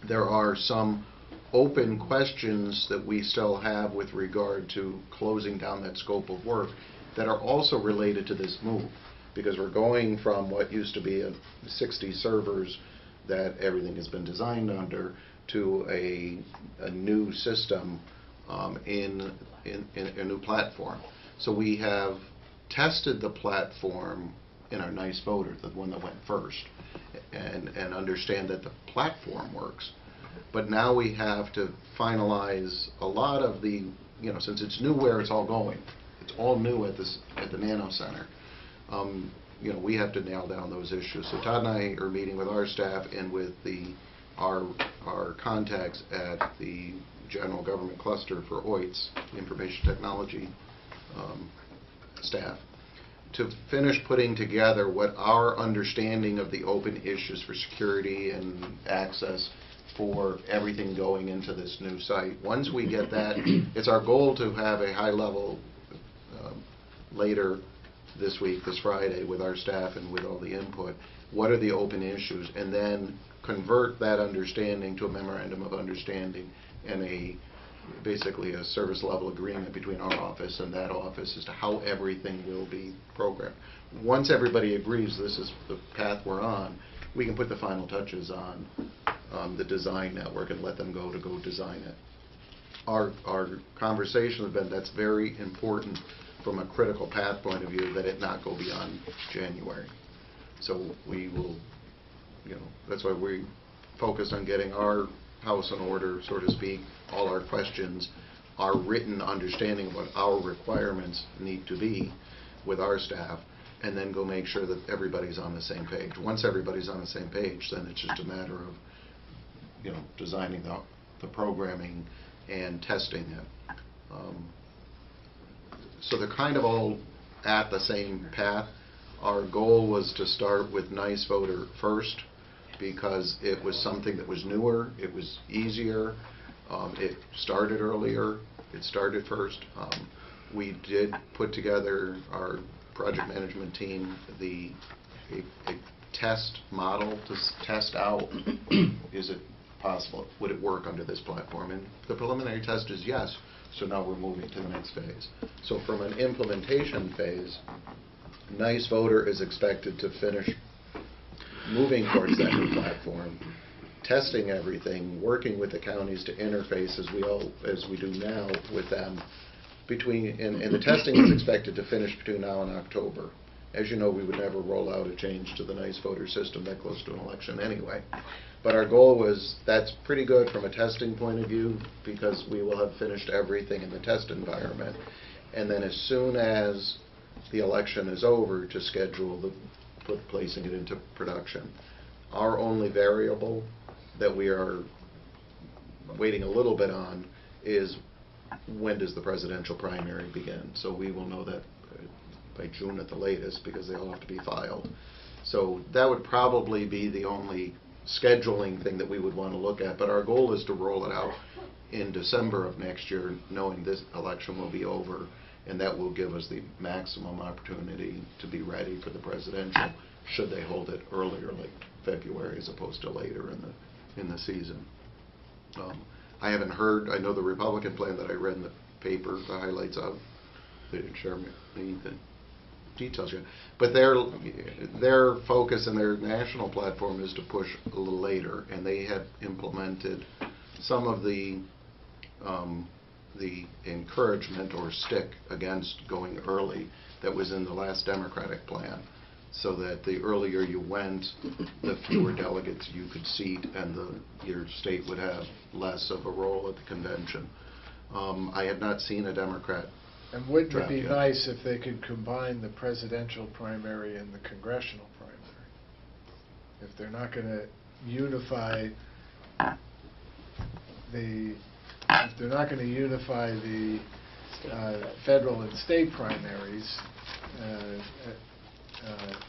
Speaker 7: There are some open questions that we still have with regard to closing down that scope of work that are also related to this move, because we're going from what used to be 60 servers that everything has been designed under to a new system in a new platform. So we have tested the platform in our Nysboe, the one that went first, and understand that the platform works. But now we have to finalize a lot of the, since it's new where it's all going. it's all new at the Nano Center. You know, we have to nail down those issues. So Todd and I are meeting with our staff and with our contacts at the General Government Cluster for OITS, Information Technology staff, to finish putting together what our understanding of the open issues for security and access for everything going into this new site. Once we get that, it's our goal to have a high level later this week, this Friday, with our staff and with all the input. What are the open issues? And then convert that understanding to a memorandum of understanding and basically a service level agreement between our office and that office as to how everything will be programmed. Once everybody agrees this is the path we're on, we can put the final touches on the design network and let them go design it. Our conversation has been that's very important from a critical path point of view, that it not go beyond January. So we will, you know, that's why we focused on getting our house in order, so to speak, all our questions, our written understanding of what our requirements need to be with our staff, and then go make sure that everybody's on the same page. Once everybody's on the same page, then it's just a matter of, you know, designing the programming and testing it. So they're kind of all at the same path. Our goal was to start with Nysboe first because it was something that was newer, it was easier, it started earlier, it started first. We did put together, our project management team, a test model to test out, is it possible, would it work under this platform? And the preliminary test is yes, so now we're moving to the next phase. So from an implementation phase, Nysboe is expected to finish moving towards that new platform, testing everything, working with the counties to interface as we do now with them. And the testing is expected to finish between now and October. As you know, we would never roll out a change to the Nysboe system that close to an election anyway. But our goal was, that's pretty good from a testing point of view, because we will have finished everything in the test environment. And then as soon as the election is over, to schedule placing it into production. Our only variable that we are waiting a little bit on is when does the presidential primary begin. So we will know that by June at the latest, because they all have to be filed. So that would probably be the only scheduling thing that we would want to look at, but our goal is to roll it out in December of next year, knowing this election will be over, and that will give us the maximum opportunity to be ready for the presidential, should they hold it earlier, like February, as opposed to later in the season. I haven't heard, I know the Republican plan that I read in the paper, the highlights of, they didn't share me the details yet, but their focus and their national platform is to push a little later, and they have implemented some of the encouragement or stick against going early that was in the last Democratic plan, so that the earlier you went, the fewer delegates you could seat, and your state would have less of a role at the convention. I have not seen a Democrat.
Speaker 2: And wouldn't it be nice if they could combine the presidential primary and the congressional primary? If they're not going to unify the federal and state primaries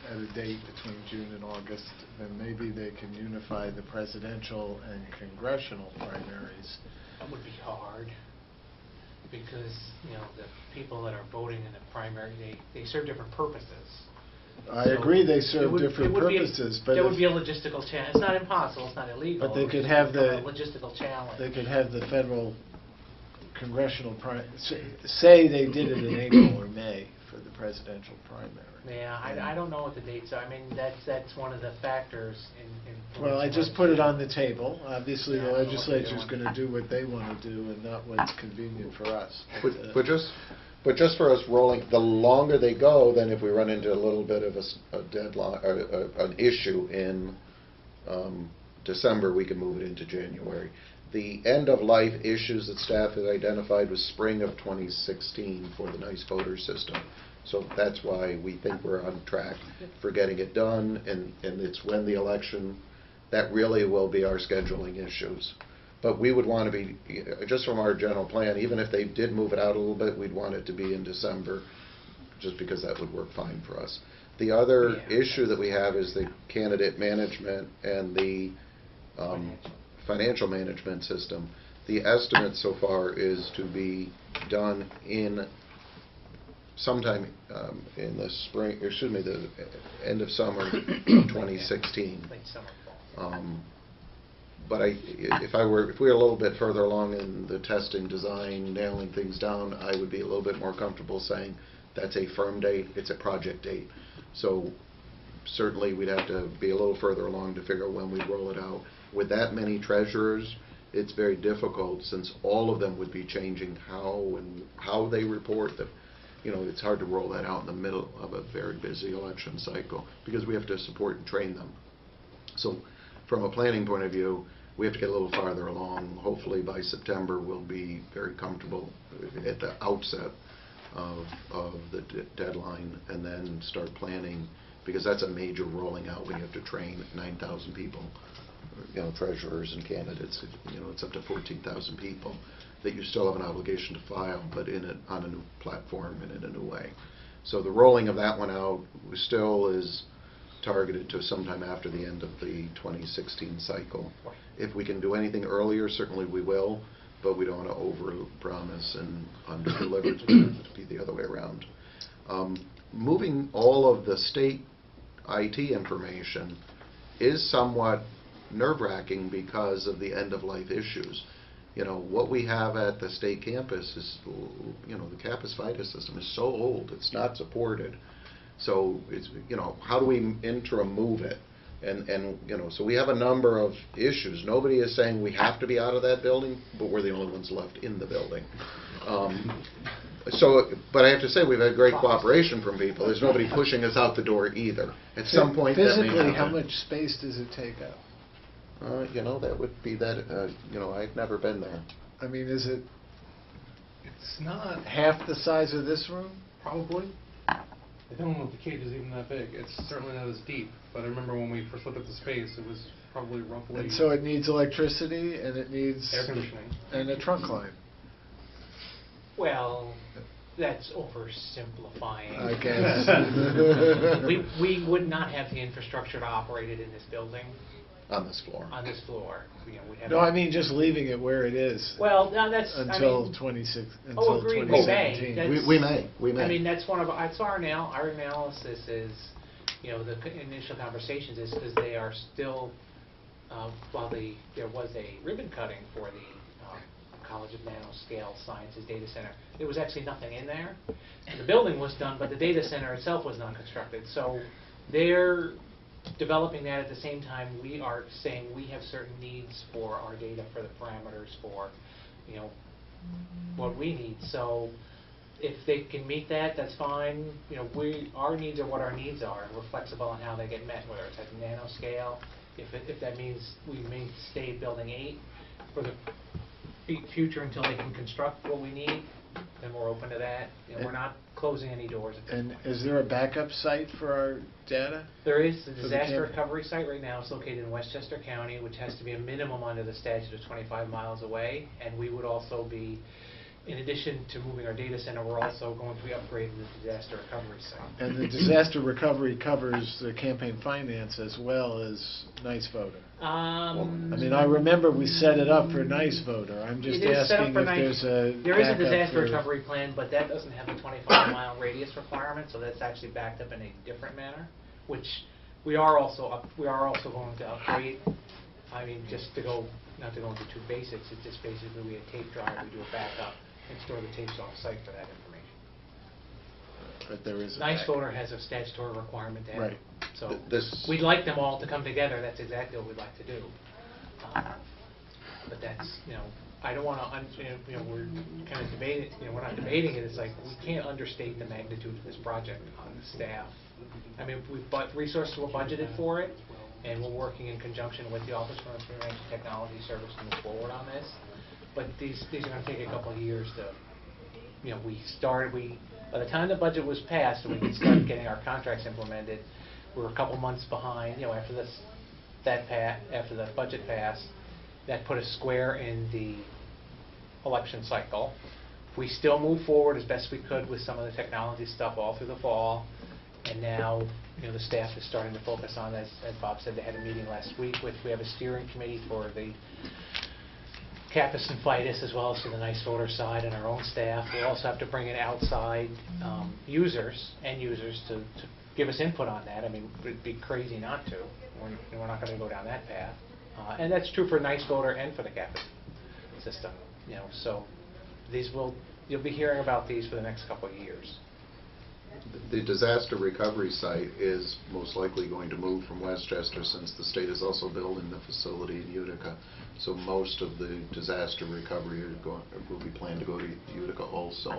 Speaker 2: at a date between June and August, then maybe they can unify the presidential and congressional primaries.
Speaker 8: That would be hard, because, you know, the people that are voting in the primary, they serve different purposes.
Speaker 2: I agree they serve different purposes, but
Speaker 8: there would be a logistical challenge. It's not impossible, it's not illegal.
Speaker 2: But they could have
Speaker 8: a logistical challenge.
Speaker 2: They could have the federal congressional say they did it in April or May for the presidential primary.
Speaker 8: Yeah, I don't know what the dates are. I mean, that's one of the factors in
Speaker 2: well, I just put it on the table. Obviously, the legislature's going to do what they want to do and not what's convenient for us.
Speaker 7: But just for us rolling, the longer they go, then if we run into a little bit of a deadline or an issue in December, we can move it into January. The end-of-life issues that staff had identified was spring of 2016 for the Nysboe system. So that's why we think we're on track for getting it done, and it's when the election, that really will be our scheduling issues. But we would want to be, just from our general plan, even if they did move it out a little bit, we'd want it to be in December, just because that would work fine for us. The other issue that we have is the candidate management and the financial management system. The estimate so far is to be done in sometime in the spring, or excuse me, the end of summer of 2016.
Speaker 8: Late summer, fall.
Speaker 7: But if we were a little bit further along in the testing, design, nailing things down, I would be a little bit more comfortable saying that's a firm date, it's a project date. So certainly we'd have to be a little further along to figure out when we roll it out. With that many treasurers, it's very difficult, since all of them would be changing how they report them. You know, it's hard to roll that out in the middle of a very busy election cycle, because we have to support and train them. So from a planning point of view, we have to get a little farther along. Hopefully by September we'll be very comfortable at the outset of the deadline, and then start planning, because that's a major rolling out when you have to train 9,000 people, you know, treasurers and candidates. You know, it's up to 14,000 people that you still have an obligation to file, but on a new platform and in a new way. So the rolling of that one out still is targeted to sometime after the end of the 2016 cycle. If we can do anything earlier, certainly we will, but we don't want to over-promise and under-deliver. It's to be the other way around. Moving all of the state IT information is somewhat nerve-wracking because of the end-of-life issues. You know, what we have at the state campus is, you know, the campus FIDA system is so old, it's not supported. So it's, you know, how do we interim move it? And you know, so we have a number of issues. Nobody is saying we have to be out of that building, but we're the only ones left in the building. But I have to say, we've had great cooperation from people. There's nobody pushing us out the door either. At some point, that may happen.
Speaker 2: Physically, how much space does it take up?
Speaker 7: You know, that would be that, you know, I've never been there.
Speaker 2: I mean, is it
Speaker 10: It's not
Speaker 2: half the size of this room?
Speaker 10: probably. I don't know if the cage is even that big. It's certainly not as deep. But I remember when we first looked at the space, it was probably roughly
Speaker 2: And so it needs electricity, and it needs
Speaker 10: air conditioning.
Speaker 2: and a trunk line.
Speaker 8: Well, that's oversimplifying.
Speaker 2: I guess.
Speaker 8: We would not have the infrastructure to operate it in this building,
Speaker 7: On this floor.
Speaker 8: on this floor. You know, we'd have
Speaker 2: No, I mean just leaving it where it is.
Speaker 8: Well, no, that's,
Speaker 2: until
Speaker 8: I mean,
Speaker 2: 26.
Speaker 8: oh,
Speaker 2: Until
Speaker 8: agreed, we may.
Speaker 2: 2017.
Speaker 8: That's-
Speaker 7: We may.
Speaker 8: I mean, that's one of our analysis is, you know, the initial conversations is because they are still, while there was a ribbon cutting for the College of Nanoscale Sciences Data Center, there was actually nothing in there. And the building was done, but the data center itself was not constructed. So they're developing that at the same time we are saying we have certain needs for our data, for the parameters, for, you know, what we need. So if they can meet that, that's fine. You know, our needs are what our needs are, and we're flexible on how they get met, whether it's at nanoscale. If that means we may stay building 8 for the future until they can construct what we need, then we're open to that. You know, we're not closing any doors at this
Speaker 2: And
Speaker 8: point.
Speaker 2: is there a backup site for our data?
Speaker 8: There is the
Speaker 2: For the
Speaker 8: disaster
Speaker 2: camp?
Speaker 8: recovery site right now. It's located in Westchester County, which has to be a minimum under the statute of 25 miles away. And we would also be, in addition to moving our data center, we're also going to be upgrading the disaster recovery site.
Speaker 2: And the disaster recovery covers the campaign finance as well as Nysboe. I mean, I remember we set it up for Nysboe. I'm just
Speaker 8: It is set up
Speaker 2: asking
Speaker 8: for
Speaker 2: if there's a
Speaker 8: There is a
Speaker 2: backup
Speaker 8: disaster
Speaker 2: for-
Speaker 8: recovery plan, but that doesn't have a 25-mile radius requirement, so that's actually backed up in a different manner, which we are also going to upgrade. I mean, just to go, not to go into too basics, it's just basically we have a tape drive, we do a backup, and store the tapes off-site for that information.
Speaker 2: But there is a
Speaker 8: Nysboe has a statutory requirement to have,
Speaker 2: Right.
Speaker 8: so
Speaker 7: This-
Speaker 8: we'd like them all to come together. That's exactly what we'd like to do. But that's, you know, I don't want to, you know, we're kind of debating, you know, we're not debating it. It's like we can't understate the magnitude of this project on the staff. I mean, resources were budgeted for it, and we're working in conjunction with the Office for Information Technology Service to move forward on this. But these are going to take a couple of years to, by the time the budget was passed and we started getting our contracts implemented, we were a couple months behind, after after the budget passed. That put us square in the election cycle. We still moved forward as best we could with some of the technology stuff all through the fall, and now the staff is starting to focus on, as Bob said, they had a meeting last week we have a steering committee for the campus and FIDUS, as well as for the Nysboe side and our own staff. We'll also have to bring in outside end users to give us input on that. I mean, it'd be crazy not to. We're not going to go down that path. And that's true for Nysboe and for the campus system. So you'll be hearing about these for the next couple of years.
Speaker 7: The disaster recovery site is most likely going to move from Westchester, since the state is also building the facility in Utica. So most of the disaster recovery will be planned to go to Utica also.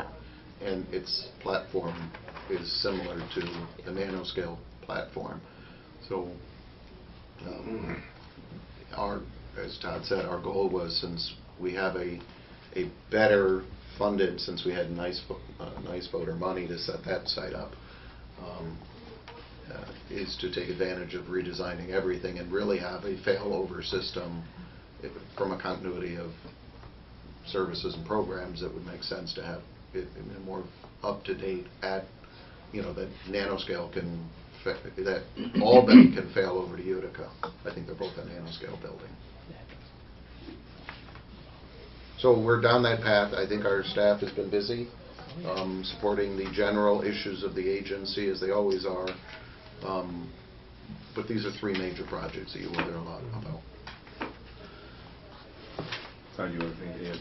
Speaker 7: And its platform is similar to the nanoscale platform. So as Todd said, our goal was, since we have a better funded, since we had Nysboe money to set that site up, is to take advantage of redesigning everything and really have a failover system from a continuity of services and programs. That would make sense to have it in a more up-to-date that nanoscale that Albany can fail over to Utica. I think they're both a nanoscale building. So we're down that path. I think our staff has been busy supporting the general issues of the agency, as they always are. But these are three major projects that you will hear a lot about.
Speaker 1: Todd, you want to add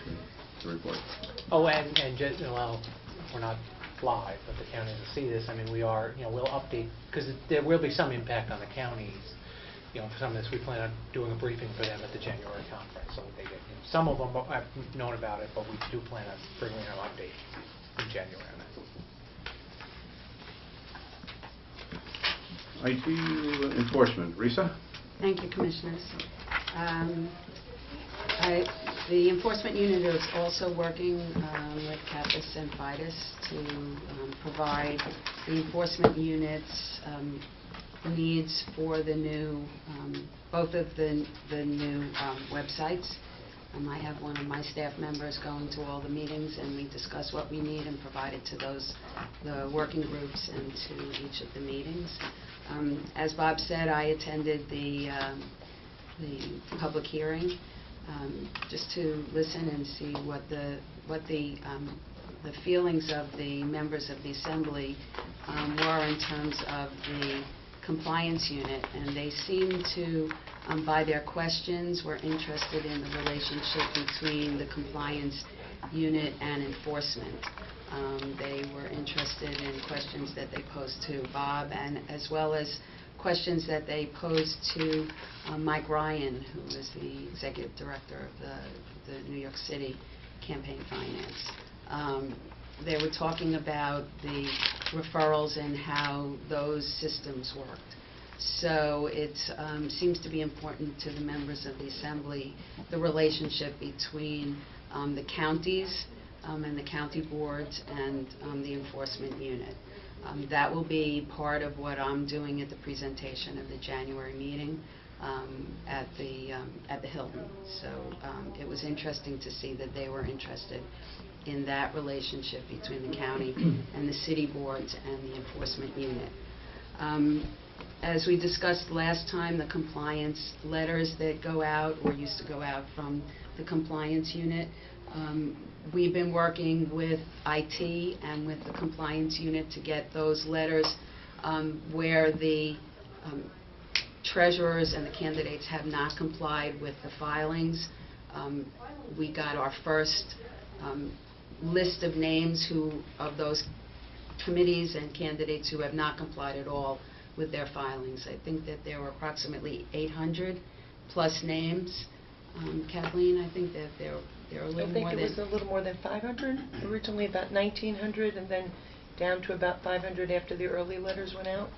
Speaker 1: to the report?
Speaker 8: Oh, and just, we're not live, but the county will see this. I mean, we'll update, because there will be some impact on the counties. For some of this, we plan on doing a briefing for them at the January conference, so that they get. Some of them I've known about it, but we do plan on bringing an update in January on that.
Speaker 1: IT enforcement. Risa?
Speaker 12: Thank you, Commissioners. The enforcement unit is also working with CAPUS and FIDUS to provide the enforcement units needs for the new, both of the new websites. I have one of my staff members going to all the meetings, and we discuss what we need and provide it to the working groups and to each of the meetings. As Bob said, I attended the public hearing just to listen and see what the feelings of the members of the Assembly were in terms of the compliance unit, and they seem to, by their questions, were interested in the relationship between the compliance unit and enforcement. They were interested in questions that they posed to Bob, and as well as questions that they posed to Mike Ryan, who is the executive director of the New York City Campaign Finance. They were talking about the referrals and how those systems worked. So it seems to be important to the members of the Assembly, the relationship between the counties and the county boards and the enforcement unit. That will be part of what I'm doing at the presentation of the January meeting at the Hilton. So it was interesting to see that they were interested in that relationship between the county and the city boards and the enforcement unit. As we discussed last time, the compliance letters that go out or used to go out from the compliance unit, we've been working with IT and with the compliance unit to get those letters where the treasurers and the candidates have not complied with the filings. We got our first list of names of those committees and candidates who have not complied at all with their filings. I think that there were approximately 800 plus names. Kathleen, I think that there are a little more than...
Speaker 5: I think it was a little more than 500, originally about 1,900, and then down to about 500 after the early letters went out.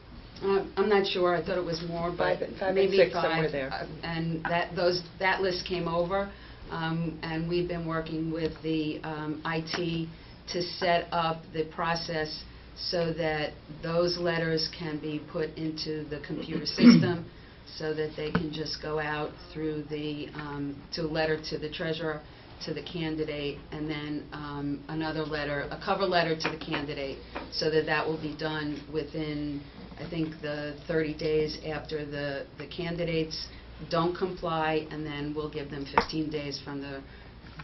Speaker 12: I'm not sure, I thought it was more, but
Speaker 5: Five and
Speaker 12: maybe
Speaker 5: six,
Speaker 12: five.
Speaker 5: somewhere there.
Speaker 12: And that list came over, and we've been working with the IT to set up the process so that those letters can be put into the computer system, so that they can just go out through to a letter to the treasurer, to the candidate, and then another letter, a cover letter to the candidate, so that will be done within, I think, the 30 days after the candidates don't comply, and then we'll give them 15 days from the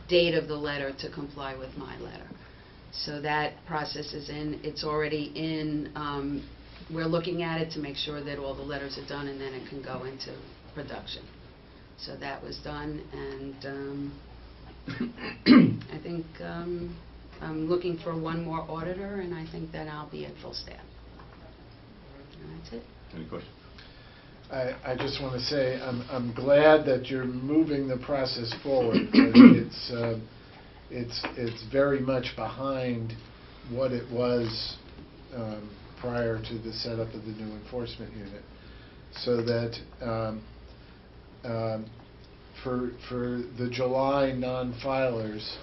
Speaker 12: date of the letter to comply with my letter. So that process is in, it's already in, we're looking at it to make sure that all the letters are done, and then it can go into production. So that was done, and I think I'm looking for one more auditor, and I think then I'll be at full staff. And that's it.
Speaker 1: Any questions?
Speaker 2: I just want to say, I'm glad that you're moving the process forward. But it's very much behind what it was prior to the setup of the new enforcement unit. So that for the July non-filers,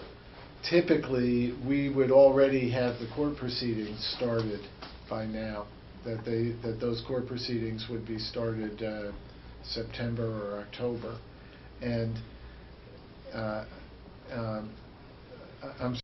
Speaker 2: typically we would already have the court proceedings started by now. That those court proceedings would be started September or October, and I'm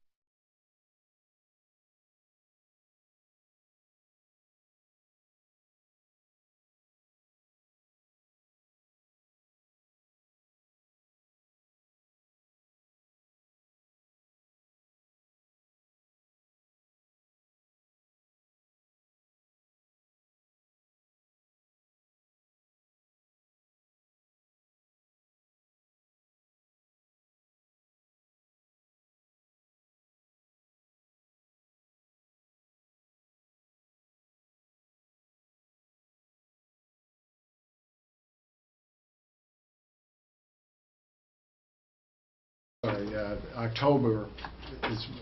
Speaker 2: sorry, October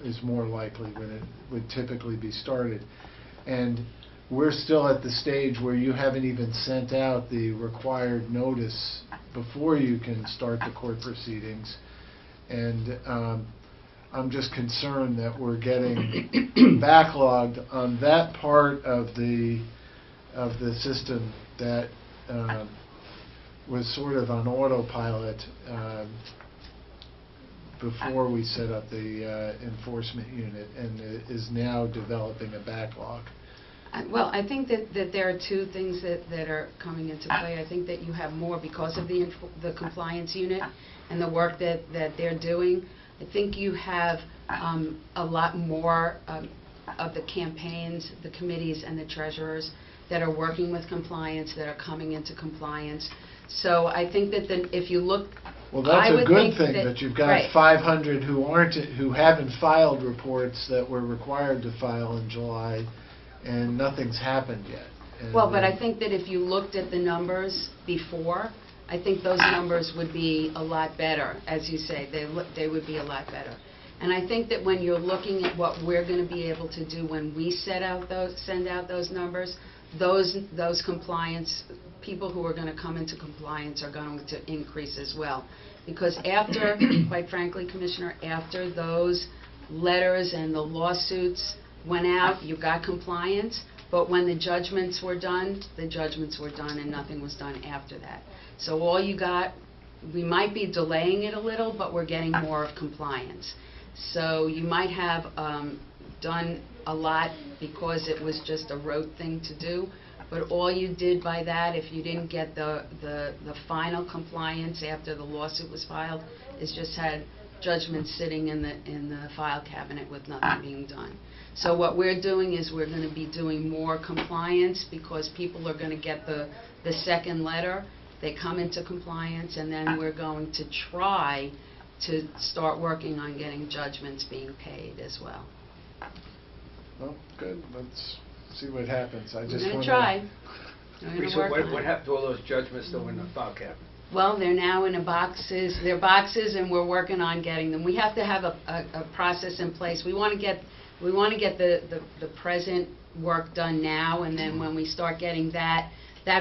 Speaker 2: is more likely when it would typically be started. And we're still at the stage where you haven't even sent out the required notice before you can start the court proceedings. And I'm just concerned that we're getting backlogged on that part of the system that was sort of on autopilot before we set up the enforcement unit, and is now developing a backlog.
Speaker 12: Well, I think that there are two things that are coming into play. I think that you have more because of the compliance unit and the work that they're doing. I think you have a lot more of the campaigns, the committees, and the treasurers that are working with compliance, that are coming into compliance. So I think that if you look...
Speaker 2: Well, that's a good thing that you've got right. 500 who haven't filed reports that were required to file in July, and nothing's happened yet. And
Speaker 12: well, but I think that if you looked at the numbers before, I think those numbers would be a lot better. As you say, they would be a lot better. And I think that when you're looking at what we're going to be able to do when we send out those numbers, those compliance people who are going to come into compliance are going to increase as well. Because after, quite frankly, Commissioner, after those letters and the lawsuits went out, you got compliance, but when the judgments were done and nothing was done after that. So all you got, we might be delaying it a little, but we're getting more of compliance. So you might have done a lot because it was just a rote thing to do, but all you did by that, if you didn't get the final compliance after the lawsuit was filed, is just had judgments sitting in the file cabinet with nothing being done. So what we're doing is we're going to be doing more compliance because people are going to get the second letter. They come into compliance, and then we're going to try to start working on getting judgments being paid as well.
Speaker 2: Well, good. Let's see what happens. I just
Speaker 12: want to try.
Speaker 3: What happened to all those judgments that were in the file cabinet?
Speaker 12: Well, they're now in boxes. They're boxes, and we're working on getting them. We have to have a process in place. We want to get the present work done now, and then when we start getting that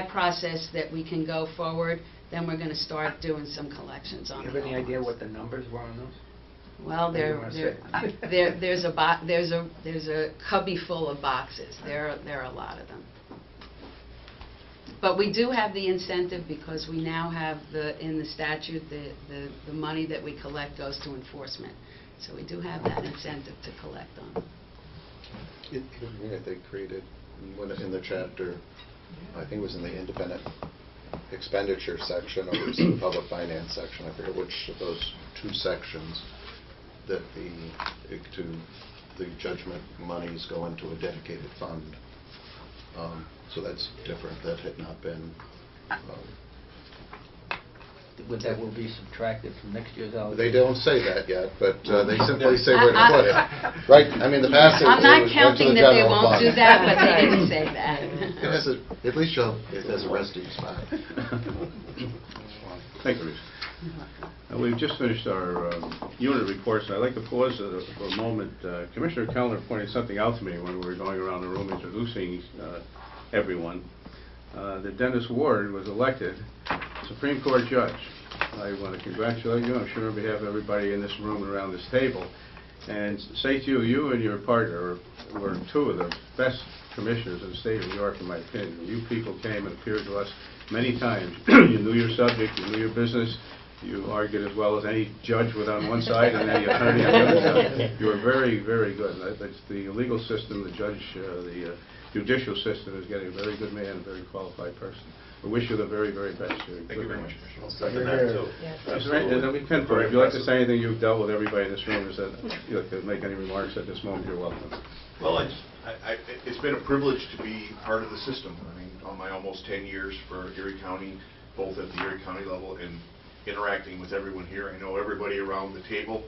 Speaker 12: process that we can go forward, then we're going to start doing some collections
Speaker 3: Do
Speaker 12: on
Speaker 3: you
Speaker 12: it.
Speaker 3: have any idea what the numbers were on those?
Speaker 12: Well,
Speaker 3: What do you wanna
Speaker 12: there's a cubby full of boxes. There are a lot of them. But we do have the incentive because we now have in the statute, the money that we collect goes to enforcement. So we do have that incentive to collect on.
Speaker 7: Yeah, they created, in the chapter, I think it was in the independent expenditure section, or it was in the public finance section, I forget which of those two sections, that the judgment monies go into a dedicated fund. So that's different. That had not been.
Speaker 13: That will be subtracted from next year's allocation?
Speaker 7: They don't say that yet, but they simply say where to put it. Right? I mean, the past.
Speaker 12: I'm not counting that they won't do that, but they didn't say that.
Speaker 7: At least it has a resting spot.
Speaker 1: Thank you, Lisa. We've just finished our unit reports, and I'd like to pause for a moment. Commissioner Kellner pointed something out to me when we were going around the room introducing everyone. That Dennis Ward was elected Supreme Court judge. I want to congratulate you, I'm sure on behalf of everybody in this room and around this table, and say to you, you and your partner were two of the best commissioners in the state of New York, in my opinion. You people came and appeared to us many times. You knew your subject, you knew your business, you argued as well as any judge was on one side and any attorney on the other side. You were very, very good. It's the legal system, the judicial system is getting a very good man, a very qualified person. We wish you the very, very best.
Speaker 4: Thank you very much, Commissioner.
Speaker 11: Second that, too.
Speaker 1: Is there any, Ken, if you'd like to say anything, you've dealt with everybody in this room, is that you'd like to make any remarks at this moment, you're welcome.
Speaker 14: Well, it's been a privilege to be part of the system. I mean, on my almost 10 years for Erie County, both at the Erie County level and interacting with everyone here. I know everybody around the table,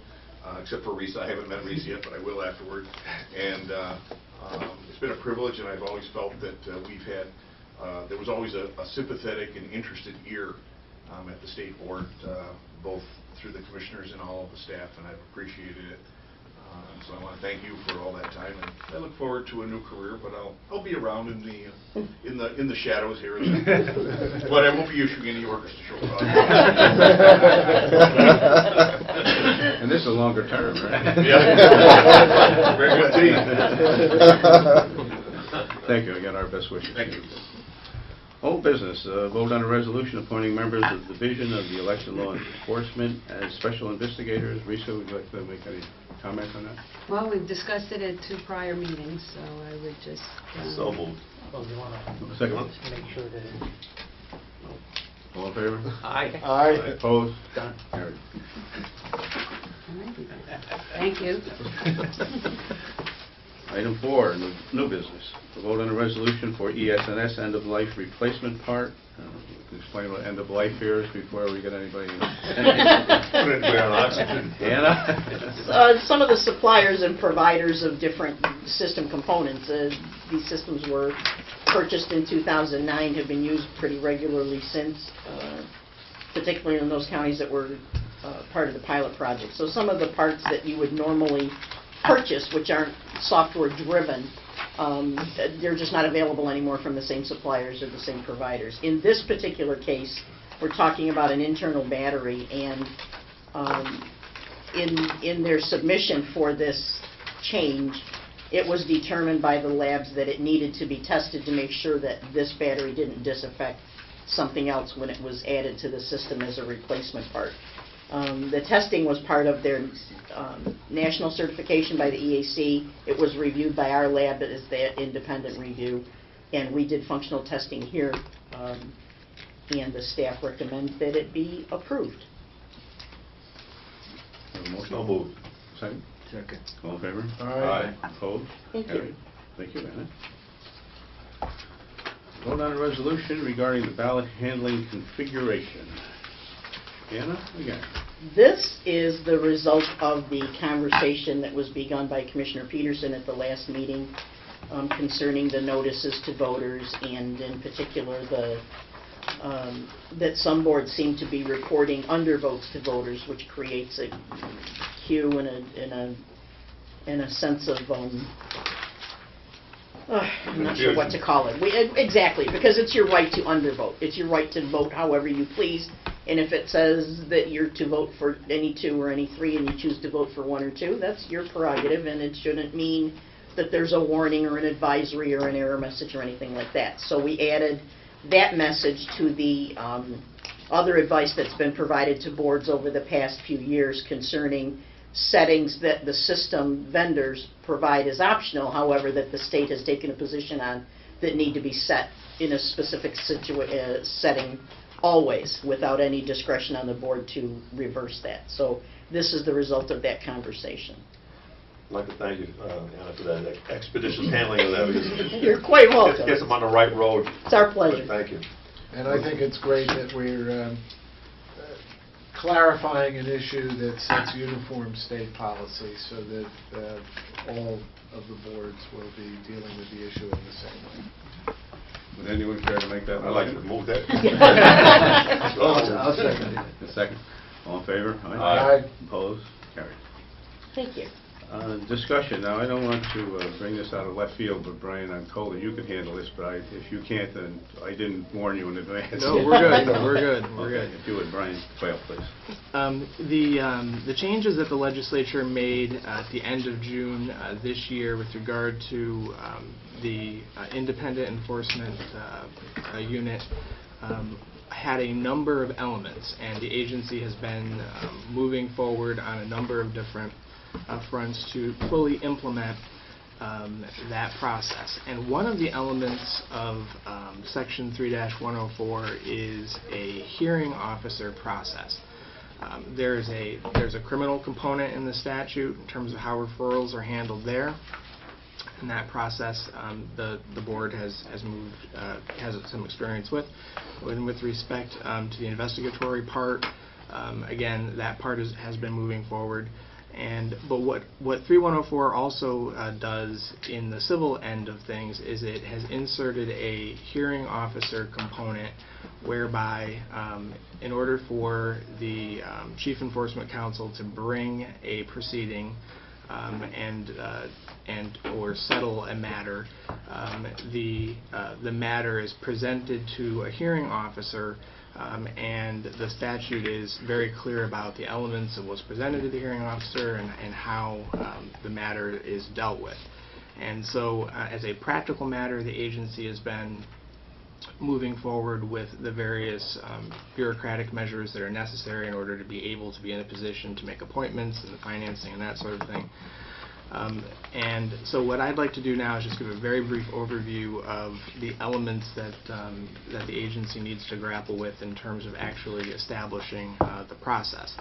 Speaker 14: except for Risa. I haven't met Risa yet, but I will afterward. And it's been a privilege, and I've always felt that there was always a sympathetic and interested ear at the state board, both through the commissioners and all of the staff, and I've appreciated it. So I want to thank you for all that time, and I look forward to a new career. But I'll be around in the shadows here, but I won't be issuing any orders to show up.
Speaker 1: And this is a longer term, right?
Speaker 14: Yeah. Very good team.
Speaker 1: Thank you. Again, our best wishes.
Speaker 14: Thank you.
Speaker 1: Old business, vote on a resolution appointing members of the Division of the Election Law Enforcement as special investigators. Risa, would you like to make any comments on that?
Speaker 12: Well, we've discussed it at 2 prior meetings, so I would just...
Speaker 14: So moved.
Speaker 8: Well, you want to
Speaker 1: Second one.
Speaker 8: make sure that
Speaker 1: All in favor?
Speaker 3: Aye.
Speaker 11: Aye.
Speaker 1: Opposed?
Speaker 3: Done.
Speaker 1: Carried.
Speaker 12: Thank you.
Speaker 1: Item 4, new business. To vote on a resolution for ES&S end-of-life replacement part. You can explain what end-of-life here is before we get anybody...
Speaker 14: We're on oxygen.
Speaker 1: Anna?
Speaker 9: Some of the suppliers and providers of different system components, these systems were purchased in 2009, have been used pretty regularly since, particularly in those counties that were part of the pilot project. So some of the parts that you would normally purchase, which aren't software driven, they're just not available anymore from the same suppliers or the same providers. In this particular case, we're talking about an internal battery, and in their submission for this change, it was determined by the labs that it needed to be tested to make sure that this battery didn't disaffect something else when it was added to the system as a replacement part. The testing was part of their national certification by the EAC. It was reviewed by our lab as the independent review, and we did functional testing here, and the staff recommends that it be approved.
Speaker 1: Have a motion?
Speaker 14: So moved.
Speaker 1: Second?
Speaker 13: Second.
Speaker 1: All in favor?
Speaker 11: Aye.
Speaker 1: Opposed?
Speaker 9: Thank you.
Speaker 1: Carried. Thank you, Anna. Vote on a resolution regarding the ballot handling configuration. Anna, again.
Speaker 9: This is the result of the conversation that was begun by Commissioner Peterson at the last meeting concerning the notices to voters, and in particular that some boards seem to be reporting undervotes to voters, which creates a queue and a sense of I'm not sure what to call it. Exactly, because it's your right to undervote. It's your right to vote however you please. And if it says that you're to vote for any two or any three and you choose to vote for one or two, that's your prerogative, and it shouldn't mean that there's a warning or an advisory or an error message or anything like that. So we added that message to the other advice that's been provided to boards over the past few years concerning settings that the system vendors provide as optional, however, that the state has taken a position on that need to be set in a specific setting always, without any discretion on the board to reverse that. So this is the result of that conversation.
Speaker 4: I'd like to thank you, Anna, for that expeditious handling of that. Because
Speaker 9: You're quite welcome.
Speaker 4: It gets them on the right road.
Speaker 9: It's our pleasure.
Speaker 4: But thank you.
Speaker 2: And I think it's great that we're clarifying an issue that sets uniform state policy so that all of the boards will be dealing with the issue in the same way.
Speaker 1: Would anyone care to make that motion?
Speaker 4: I'd like to move that.
Speaker 13: I'll second it.
Speaker 1: A second. All in favor?
Speaker 2: Aye.
Speaker 1: Opposed? Carried.
Speaker 9: Thank you.
Speaker 1: Discussion. Now, I don't want to bring this out of left field, but Brian, I'm told that you could handle this, but if you can't, then I didn't warn you in advance.
Speaker 15: No, we're good. We're good. We're
Speaker 1: Okay,
Speaker 15: good.
Speaker 1: if you would, Brian Quayle, please.
Speaker 15: The changes that the legislature made at the end of June this year with regard to the independent enforcement unit had a number of elements, and the agency has been moving forward on a number of different fronts to fully implement that process. And one of the elements of Section 3-104 is a hearing officer process. There's a criminal component in the statute in terms of how referrals are handled there. In that process, the board has some experience with. And with respect to the investigatory part, again, that part has been moving forward. But what 3104 also does in the civil end of things is it has inserted a hearing officer component whereby in order for the Chief Enforcement Counsel to bring a proceeding and or settle a matter, the matter is presented to a hearing officer, and the statute is very clear about the elements of what's presented to the hearing officer and how the matter is dealt with. And so as a practical matter, the agency has been moving forward with the various bureaucratic measures that are necessary in order to be able to be in a position to make appointments and the financing and that sort of thing. And so what I'd like to do now is just give a very brief overview of the elements that the agency needs to grapple with in terms of actually establishing the process.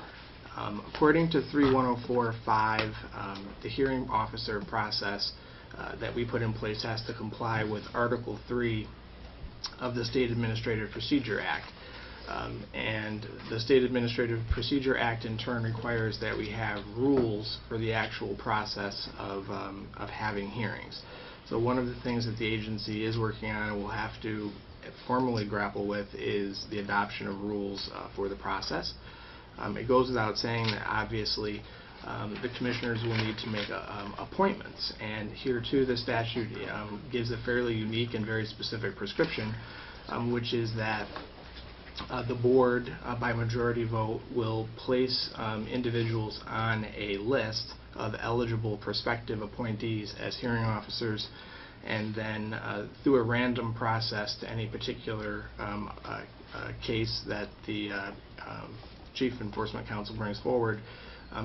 Speaker 15: According to 3104.5, the hearing officer process that we put in place has to comply with Article 3 of the State Administrative Procedure Act. And the State Administrative Procedure Act in turn requires that we have rules for the actual process of having hearings. So one of the things that the agency is working on and will have to formally grapple with is the adoption of rules for the process. It goes without saying that obviously the commissioners will need to make appointments, and here too the statute gives a fairly unique and very specific prescription, which is that the board, by majority vote, will place individuals on a list of eligible prospective appointees as hearing officers, and then through a random process to any particular case that the Chief Enforcement Counsel brings forward,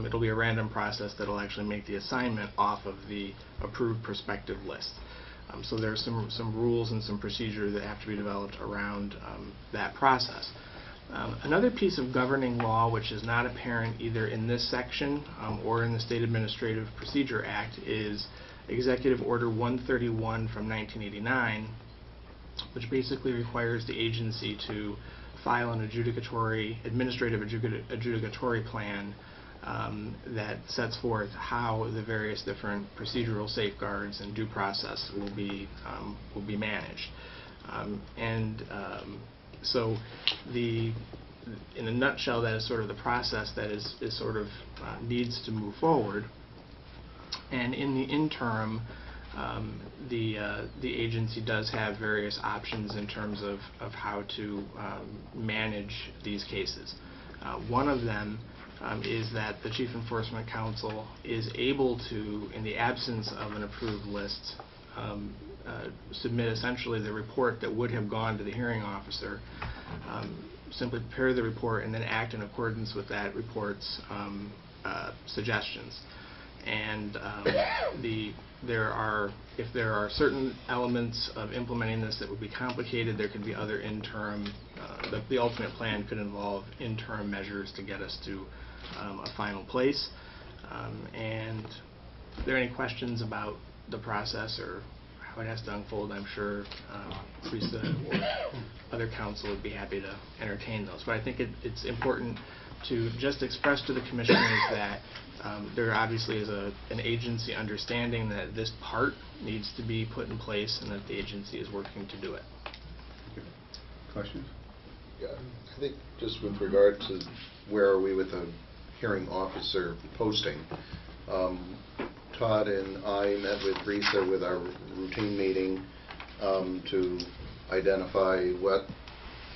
Speaker 15: it'll be a random process that will actually make the assignment off of the approved prospective list. So there are some rules and some procedure that have to be developed around that process. Another piece of governing law which is not apparent either in this section or in the State Administrative Procedure Act is Executive Order 131 from 1989, which basically requires the agency to file an administrative adjudicatory plan that sets forth how the various different procedural safeguards and due process will be managed. So in a nutshell, that is sort of the process that is sort of needs to move forward. And in the interim, the agency does have various options in terms of how to manage these cases. One of them is that the Chief Enforcement Counsel is able to, in the absence of an approved list, submit essentially the report that would have gone to the hearing officer, simply prepare the report and then act in accordance with that report's suggestions. And if there are certain elements of implementing this that would be complicated, there could be other interim, the ultimate plan could involve interim measures to get us to a final place. And if there are any questions about the process or how it has to unfold, I'm sure Teresa or other counsel would be happy to entertain those. But I think it's important to just express to the commissioners that there obviously is an agency understanding that this part needs to be put in place and that the agency is working to do it.
Speaker 1: Questions?
Speaker 7: Yeah, I think just with regard to where are we with the hearing officer posting, Todd and I met with Teresa with our routine meeting to identify what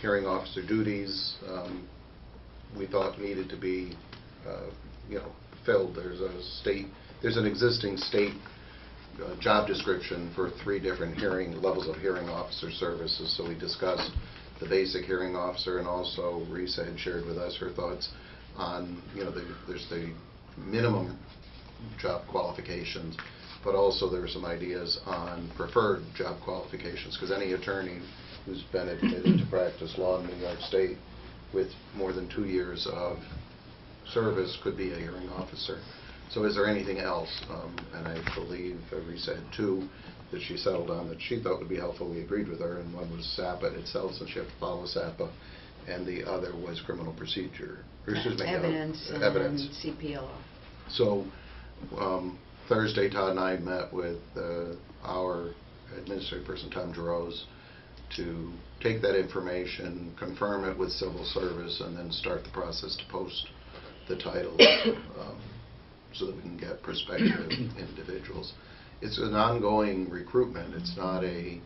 Speaker 7: hearing officer duties we thought needed to be filled. There's an existing state job description for 3 different levels of hearing officer services. So we discussed the basic hearing officer, and also Teresa had shared with us her thoughts on there's the minimum job qualifications, but also there were some ideas on preferred job qualifications, because any attorney who's been admitted to practice law in New York State with more than 2 years of service could be a hearing officer. So is there anything else? And I believe Teresa had 2 that she settled on that she thought would be helpful. We agreed with her, and one was SAPA itself, so she had to follow SAPA, and the other was criminal procedure.
Speaker 12: Evidence and CPLO.
Speaker 7: So Thursday, Todd and I met with our administrative person, Tom Jarose, to take that information, confirm it with civil service, and then start the process to post the titles so that we can get prospective individuals. It's an ongoing recruitment. It's not a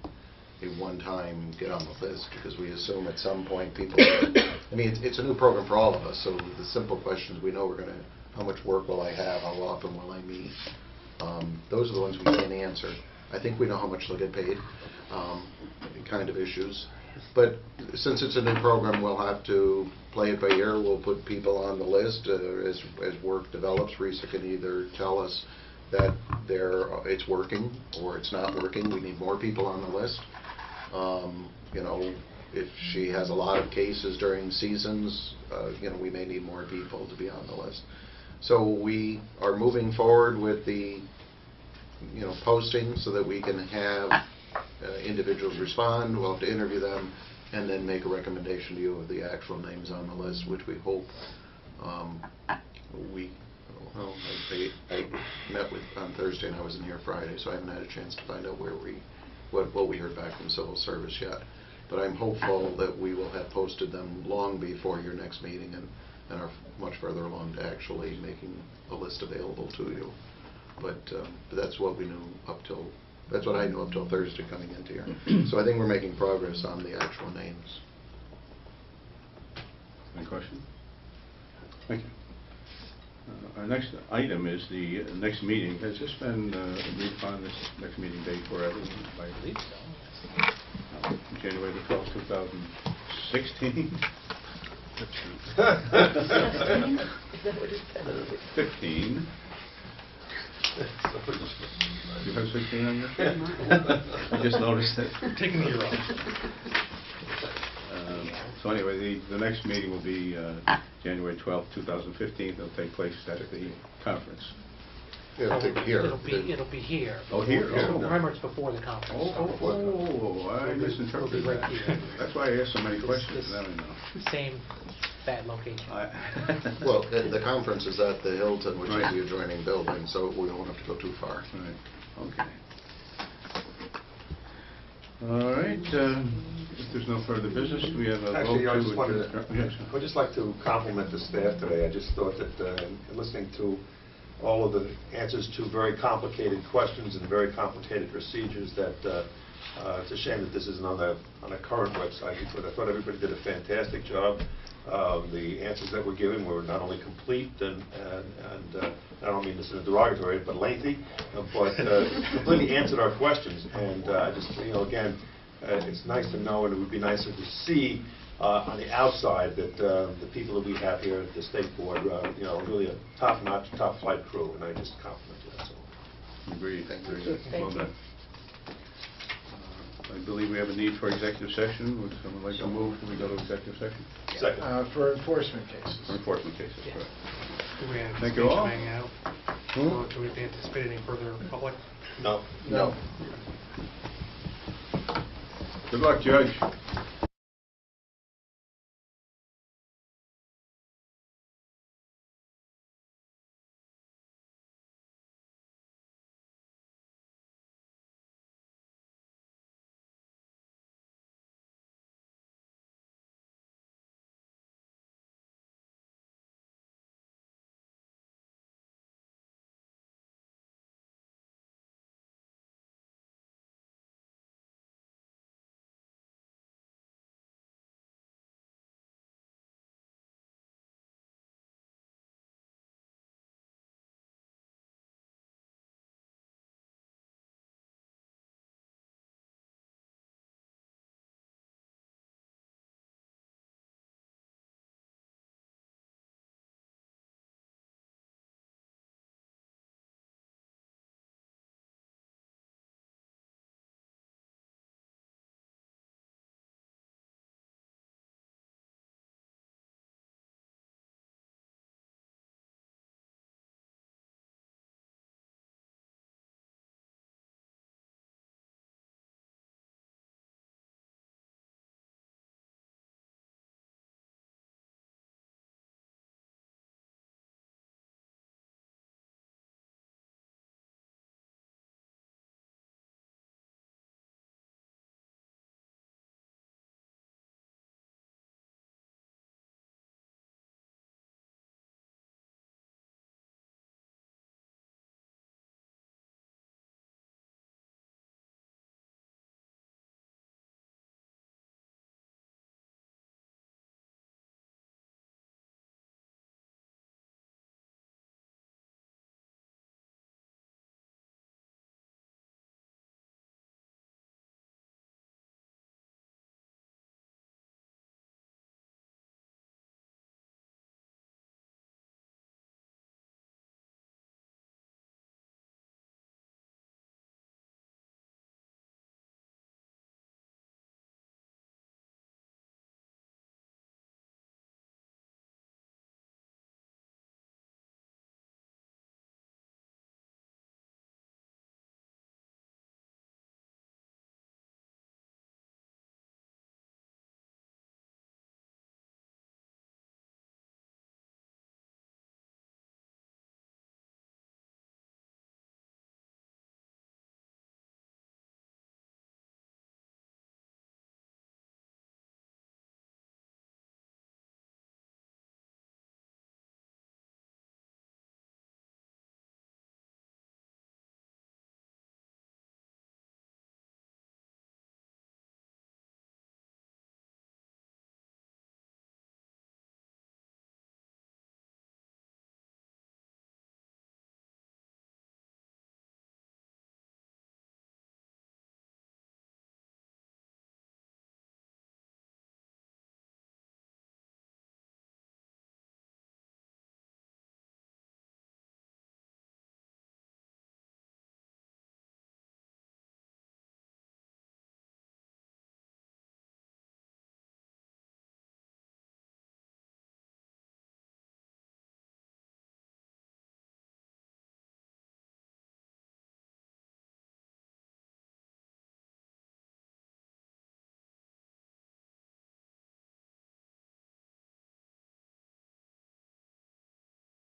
Speaker 7: one-time get on the list, because we assume at some point people it's a new program for all of us, so the simple questions we know how much work will I have, how often will I meet, those are the ones we can't answer. I think we know how much they'll get paid, kind of issues. But since it's a new program, we'll have to play it by ear. We'll put people on the list as work develops. Teresa can either tell us that it's working or it's not working. We need more people on the list. If she has a lot of cases during seasons, we may need more people to be on the list. So we are moving forward with the posting so that we can have individuals respond. We'll have to interview them and then make a recommendation to you of the actual names on the list, which we hope I met with on Thursday and I wasn't here Friday, so I haven't had a chance to find out what we heard back from civil service yet. But I'm hopeful that we will have posted them long before your next meeting and are much further along to actually making a list available to you. But that's what we knew that's what I knew up till Thursday coming into here. So I think we're making progress on the actual names.
Speaker 1: Any questions? Thank you. Our next item is the next meeting. Has this been agreed upon, this next meeting date for everyone?
Speaker 8: I believe so.
Speaker 1: January the 12th, 2016?
Speaker 5: 16? Is that what it says?
Speaker 1: 15. You have 16 on your? I just noticed it.
Speaker 10: Taking the year off.
Speaker 1: So anyway, the next meeting will be January 12th, 2015. It'll take place at the conference.
Speaker 7: It'll
Speaker 8: be here.
Speaker 1: Oh, here? Oh.
Speaker 8: Remember, it's before the conference.
Speaker 1: I misinterpreted
Speaker 8: right
Speaker 1: that.
Speaker 8: here.
Speaker 1: That's why I asked so many questions. Now I know.
Speaker 8: Same bad location.
Speaker 7: Well, the conference is at the Hilton, which is the adjoining building, so we won't have to go too far.
Speaker 1: Right. Okay. All right. If there's no further business, we have a
Speaker 4: Actually, I
Speaker 1: vote
Speaker 4: just wanted
Speaker 1: yes.
Speaker 4: I would just like to compliment the staff today. I just thought that listening to all of the answers to very complicated questions and very complicated procedures that it's a shame that this isn't on a current website, because I thought everybody did a fantastic job. The answers that were given were not only complete and I don't mean this in a derogatory, but lengthy, but completely answered our questions. And just, again, it's nice to know, and it would be nicer to see on the outside that the people that we have here at the State Board, really a top-notch, top-flight crew, and I just compliment you, that's all.
Speaker 1: Agreed.
Speaker 9: Thank
Speaker 1: Very
Speaker 9: you.
Speaker 1: good.
Speaker 9: Thank
Speaker 1: Well
Speaker 9: you.
Speaker 1: done. I believe we have a need for executive session. Would someone like to move? Can we go to executive session?
Speaker 4: Second.
Speaker 2: For enforcement cases.
Speaker 1: For enforcement cases,
Speaker 10: Yes.
Speaker 1: correct.
Speaker 10: Do we
Speaker 1: Thank you all.
Speaker 10: hang out?
Speaker 1: Hmm?
Speaker 10: Do we anticipate any further public?
Speaker 4: No.
Speaker 2: No.
Speaker 1: Good luck, Judge.